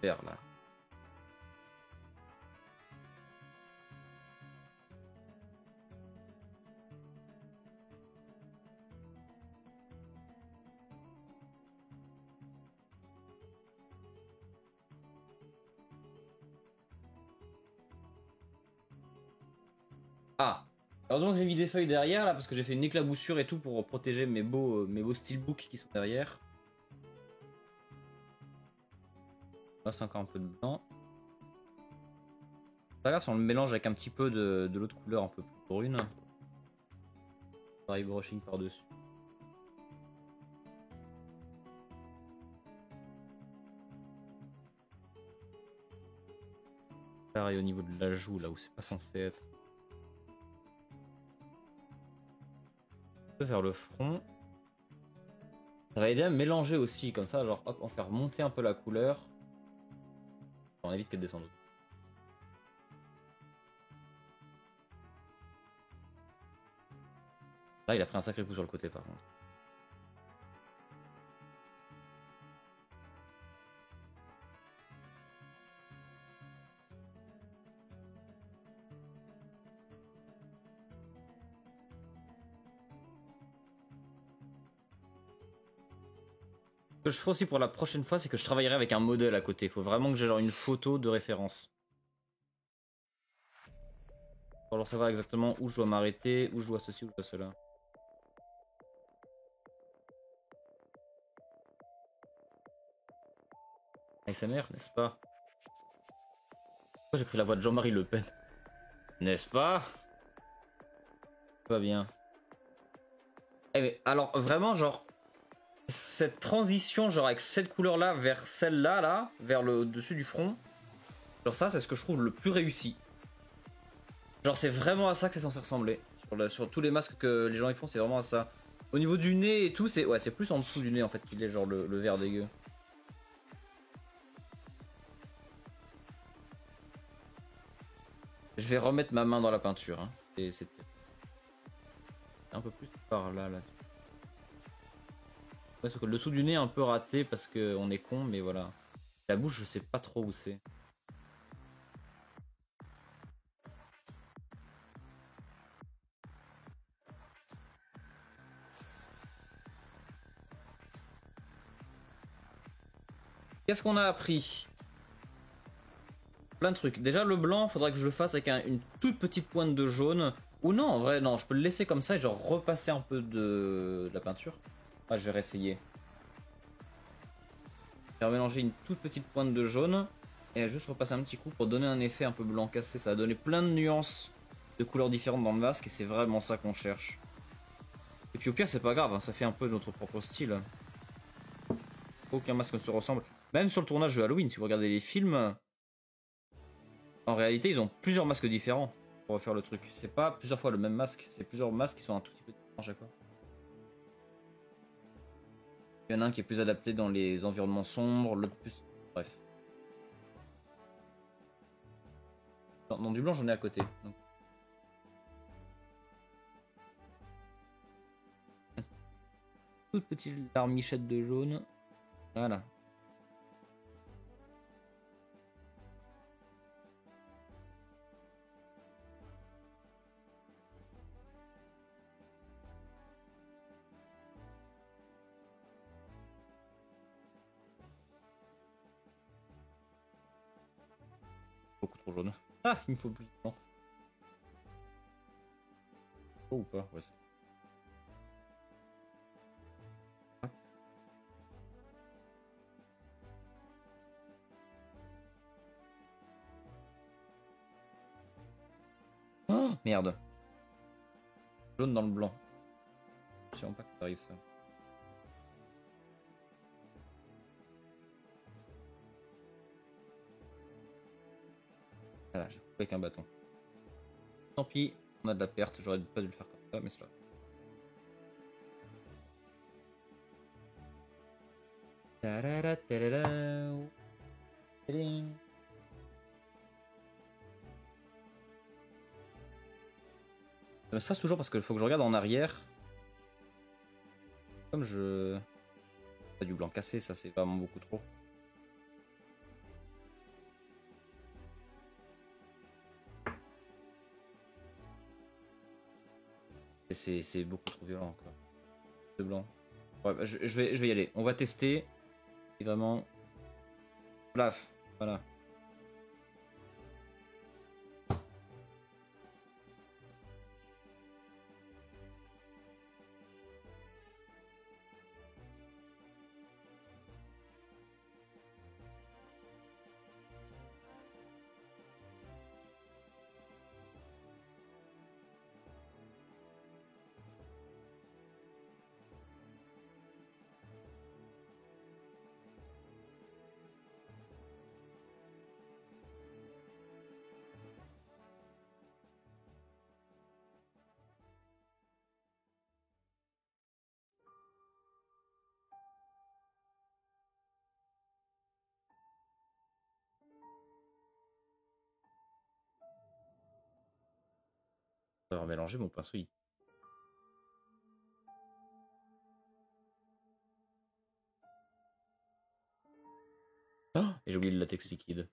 vert là. Ah, heureusement que j'ai mis des feuilles derrière là parce que j'ai fait une éclaboussure et tout pour protéger mes beaux steelbooks qui sont derrière. Là, c'est encore un peu de blanc. C'est pas grave si on le mélange avec un petit peu de l'autre couleur un peu plus brune. Dry brushing par-dessus. Pareil au niveau de la joue, là où c'est pas censé être. Un peu vers le front. Ça va aider à mélanger aussi, comme ça, genre hop, on fait remonter un peu la couleur. On évite qu'elle descende. Là, il a pris un sacré coup sur le côté par contre. Ce que je ferai aussi pour la prochaine fois, c'est que je travaillerai avec un modèle à côté. Il faut vraiment que j'ai genre une photo de référence. Pour alors savoir exactement où je dois m'arrêter, où je dois ceci, où je dois cela. ASMR, n'est-ce pas? Pourquoi j'ai pris la voix de Jean-Marie Le Pen? N'est-ce pas? Pas bien. Eh mais alors vraiment genre cette transition genre avec cette couleur là vers celle-là là, vers le dessus du front. Genre ça c'est ce que je trouve le plus réussi. Genre c'est vraiment à ça que c'est censé ressembler. Sur tous les masques que les gens y font, c'est vraiment à ça. Au niveau du nez et tout, c'est ouais, c'est plus en dessous du nez en fait qu'il est genre le vert dégueu. Je vais remettre ma main dans la peinture. Hein. C'est un peu plus par là. Ouais, sauf que le dessous du nez est un peu raté parce qu'on est con, mais voilà. La bouche, je sais pas trop où c'est. Qu'est-ce qu'on a appris? Plein de trucs. Déjà, le blanc, faudrait que je le fasse avec une toute petite pointe de jaune. Ou non, en vrai, non, je peux le laisser comme ça et genre repasser un peu de la peinture. Ah, je vais réessayer. Je vais mélanger une toute petite pointe de jaune et juste repasser un petit coup pour donner un effet un peu blanc cassé. Ça va donner plein de nuances de couleurs différentes dans le masque et c'est vraiment ça qu'on cherche. Et puis au pire, c'est pas grave, hein, ça fait un peu notre propre style. Aucun masque ne se ressemble. Même sur le tournage de Halloween, si vous regardez les films, en réalité, ils ont plusieurs masques différents pour refaire le truc. C'est pas plusieurs fois le même masque, c'est plusieurs masques qui sont un tout petit peu différents à chaque fois. Il y en a un qui est plus adapté dans les environnements sombres, l'autre plus... Bref. Dans du blanc, j'en ai à côté. Donc... Toute petite larmichette de jaune. Voilà. Beaucoup trop jaune. Ah, il me faut plus de blanc. Oh ou pas? Ouais, c'est... Oh, merde. Jaune dans le blanc. Sûrement pas que ça arrive ça. Voilà, j'ai coupé avec un bâton. Tant pis, on a de la perte, j'aurais pas dû le faire comme ça, mais c'est là. Ça me stresse toujours parce qu'il faut que je regarde en arrière. Comme je... Pas du blanc cassé, ça c'est vraiment beaucoup trop. C'est beaucoup trop violent encore. De blanc. Ouais, bah, je vais y aller. On va tester. Et vraiment... Plaf. Voilà. Ça va mélanger mon pinceau. Oh, et j'ai oublié le latex liquide.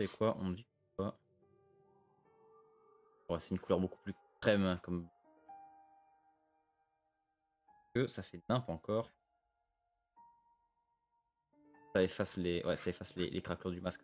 C'est quoi? On me dit quoi? Ouais, c'est une couleur beaucoup plus crème, hein, comme que ça fait nimp encore. Ça efface les, ouais, ça efface les craquelures du masque.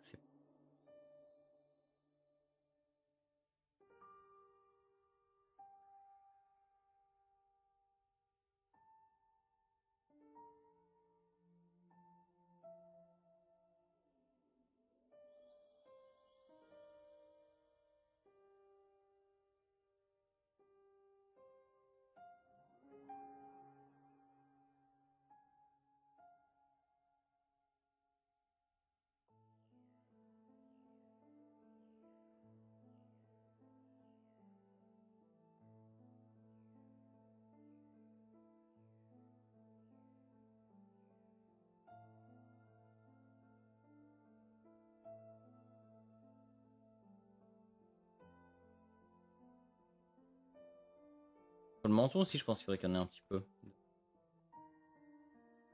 Sur le menton aussi, je pense qu'il faudrait qu'il y en ait un petit peu.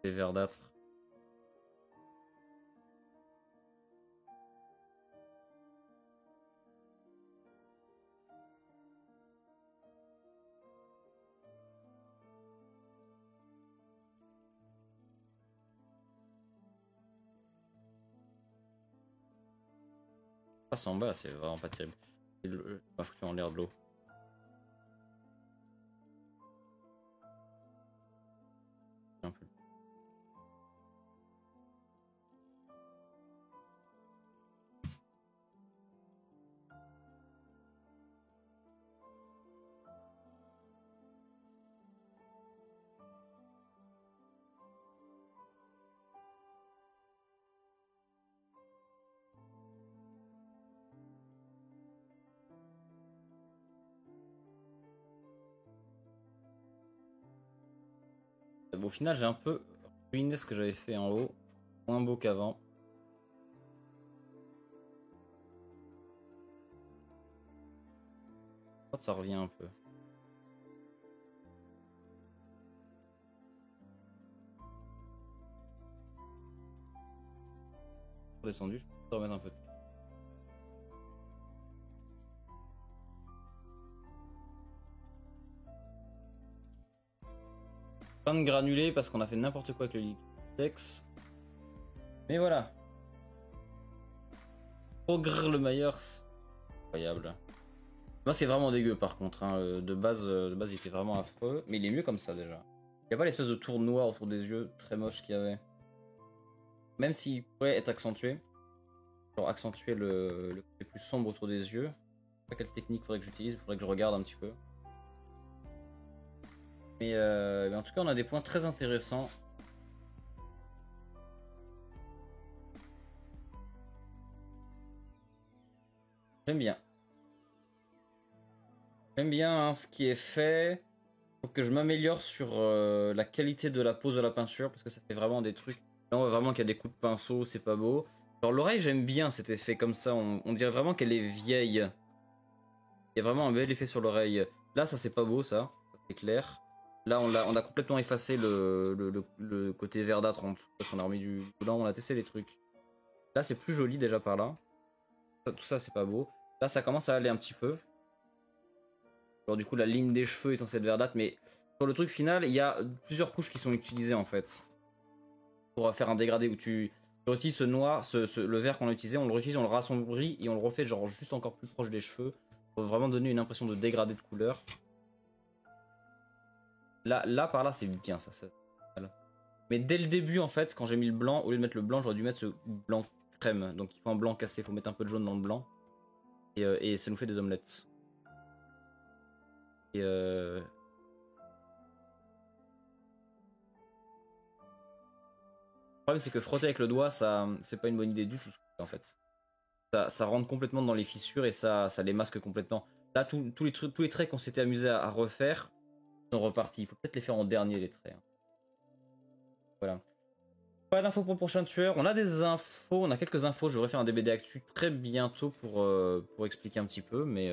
C'est verdâtre. Passe en bas, c'est vraiment pas terrible. Pas foutu en l'air de l'eau. Un peu. Bon, au final, j'ai un peu ruiné ce que j'avais fait en haut. Moins beau qu'avant. Ça revient un peu. Descendu, je peux remettre un peu de... Plein de granulés parce qu'on a fait n'importe quoi avec le Liquitex. Mais voilà. Progr le Myers. Incroyable. Moi c'est vraiment dégueu par contre. Hein. De base, il était vraiment affreux. Mais il est mieux comme ça déjà. Il n'y a pas l'espèce de tour noir autour des yeux très moche qu'il y avait. Même s'il pourrait être accentué. Genre accentuer le côté plus sombre autour des yeux. Je sais pas quelle technique faudrait que j'utilise. Il faudrait que je regarde un petit peu. Mais en tout cas on a des points très intéressants. J'aime bien. J'aime bien hein, ce qui est fait. Faut que je m'améliore sur la qualité de la pose de la peinture parce que ça fait vraiment des trucs. Là on voit vraiment qu'il y a des coups de pinceau, c'est pas beau. Alors l'oreille j'aime bien cet effet comme ça, on dirait vraiment qu'elle est vieille. Il y a vraiment un bel effet sur l'oreille. Là ça c'est pas beau ça c'est clair. Là on a complètement effacé le côté verdâtre en dessous parce qu'on a remis du blanc, on a testé les trucs. Là c'est plus joli déjà par là. Tout ça c'est pas beau. Là ça commence à aller un petit peu. Alors du coup la ligne des cheveux est censée être verdâtre mais sur le truc final il y a plusieurs couches qui sont utilisées en fait. Pour faire un dégradé où tu utilises ce noir, le vert qu'on a utilisé, on le réutilise, on le rassombrit et on le refait genre juste encore plus proche des cheveux. Pour vraiment donner une impression de dégradé de couleur. Là par là c'est bien ça. Voilà. Mais dès le début en fait quand j'ai mis le blanc, au lieu de mettre le blanc j'aurais dû mettre ce blanc crème. Donc il faut un blanc cassé, il faut mettre un peu de jaune dans le blanc. Et ça nous fait des omelettes. Et le problème c'est que frotter avec le doigt ça c'est pas une bonne idée du tout en fait. Ça rentre complètement dans les fissures et ça les masque complètement. Là tous les traits qu'on s'était amusé à refaire sont repartis. Il faut peut-être les faire en dernier les traits. Hein. voilà. Pas d'infos pour le prochain tueur. On a des infos, on a quelques infos. Je vais refaire un DBD Actu très bientôt pour expliquer un petit peu, mais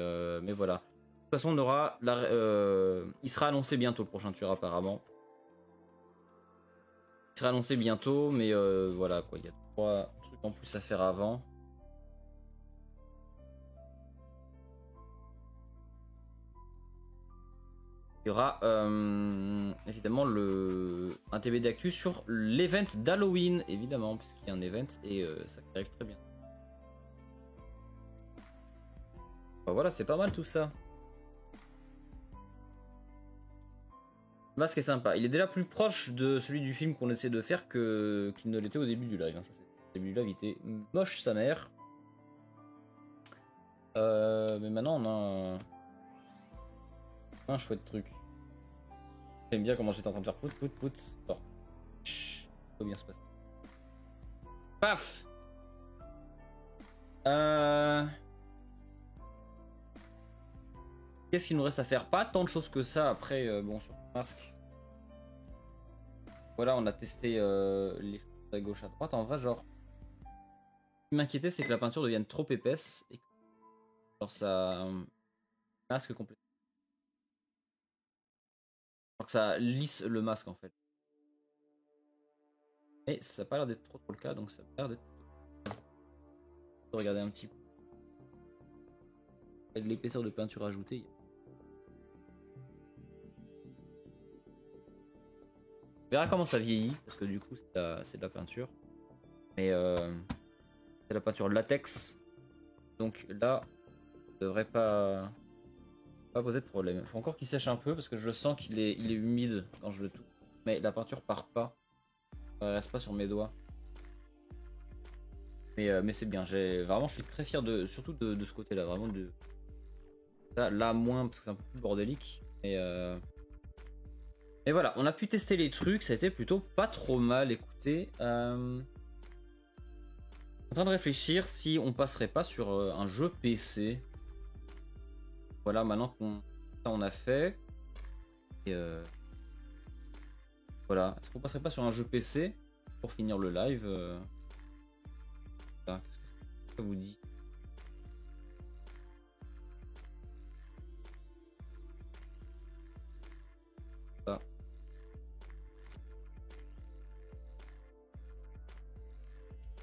voilà. De toute façon, on aura il sera annoncé bientôt le prochain tueur apparemment. Il sera annoncé bientôt, mais voilà quoi. Il y a 3 trucs en plus à faire avant. Il y aura évidemment un TBD Actu sur l'event d'Halloween, évidemment, puisqu'il y a un event et ça arrive très bien. Bah voilà, c'est pas mal tout ça. Le masque est sympa. Il est déjà plus proche de celui du film qu'on essaie de faire qu'il ne l'était au début du live. Hein. Ça, au début du live, il était moche sa mère. Mais maintenant, on a un chouette truc. J'aime bien comment j'étais en train de faire pout pout pout. Bon. Chut, ça va bien se passer. Paf. Qu'est-ce qu'il nous reste à faire? Pas tant de choses que ça après, bon, sur le masque. Voilà, on a testé les choses à gauche, à droite. En vrai, genre, ce qui m'inquiétait, c'est que la peinture devienne trop épaisse et que genre ça masque complètement. Genre que ça lisse le masque en fait. Mais ça n'a pas l'air d'être trop le cas, donc ça a l'air d'être. Regardez un petit peu. Il y a de l'épaisseur de peinture ajoutée. On verra comment ça vieillit, parce que du coup c'est de la peinture. Mais c'est de la peinture latex. Donc là, ça devrait pas poser de problème. Il faut encore qu'il sèche un peu, parce que je sens qu'il est humide quand je le touche. Mais la peinture part pas. Elle reste pas sur mes doigts. Mais c'est bien. Vraiment, je suis très fier surtout de ce côté-là. Vraiment là moins, parce que c'est un peu plus bordélique. Et voilà, on a pu tester les trucs, ça a été plutôt pas trop mal. Écoutez, en train de réfléchir si on passerait pas sur un jeu PC. Voilà, maintenant qu'on a fait. Et voilà, est-ce qu'on passerait pas sur un jeu PC pour finir le live Qu'est-ce que ça vous dit? Ça.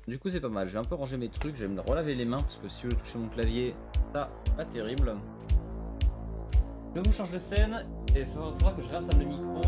Du coup c'est pas mal, je vais un peu ranger mes trucs, je vais me relaver les mains parce que si je touche mon clavier, ça c'est pas terrible. Je vous change de scène et il faudra que je réinstalle le micro.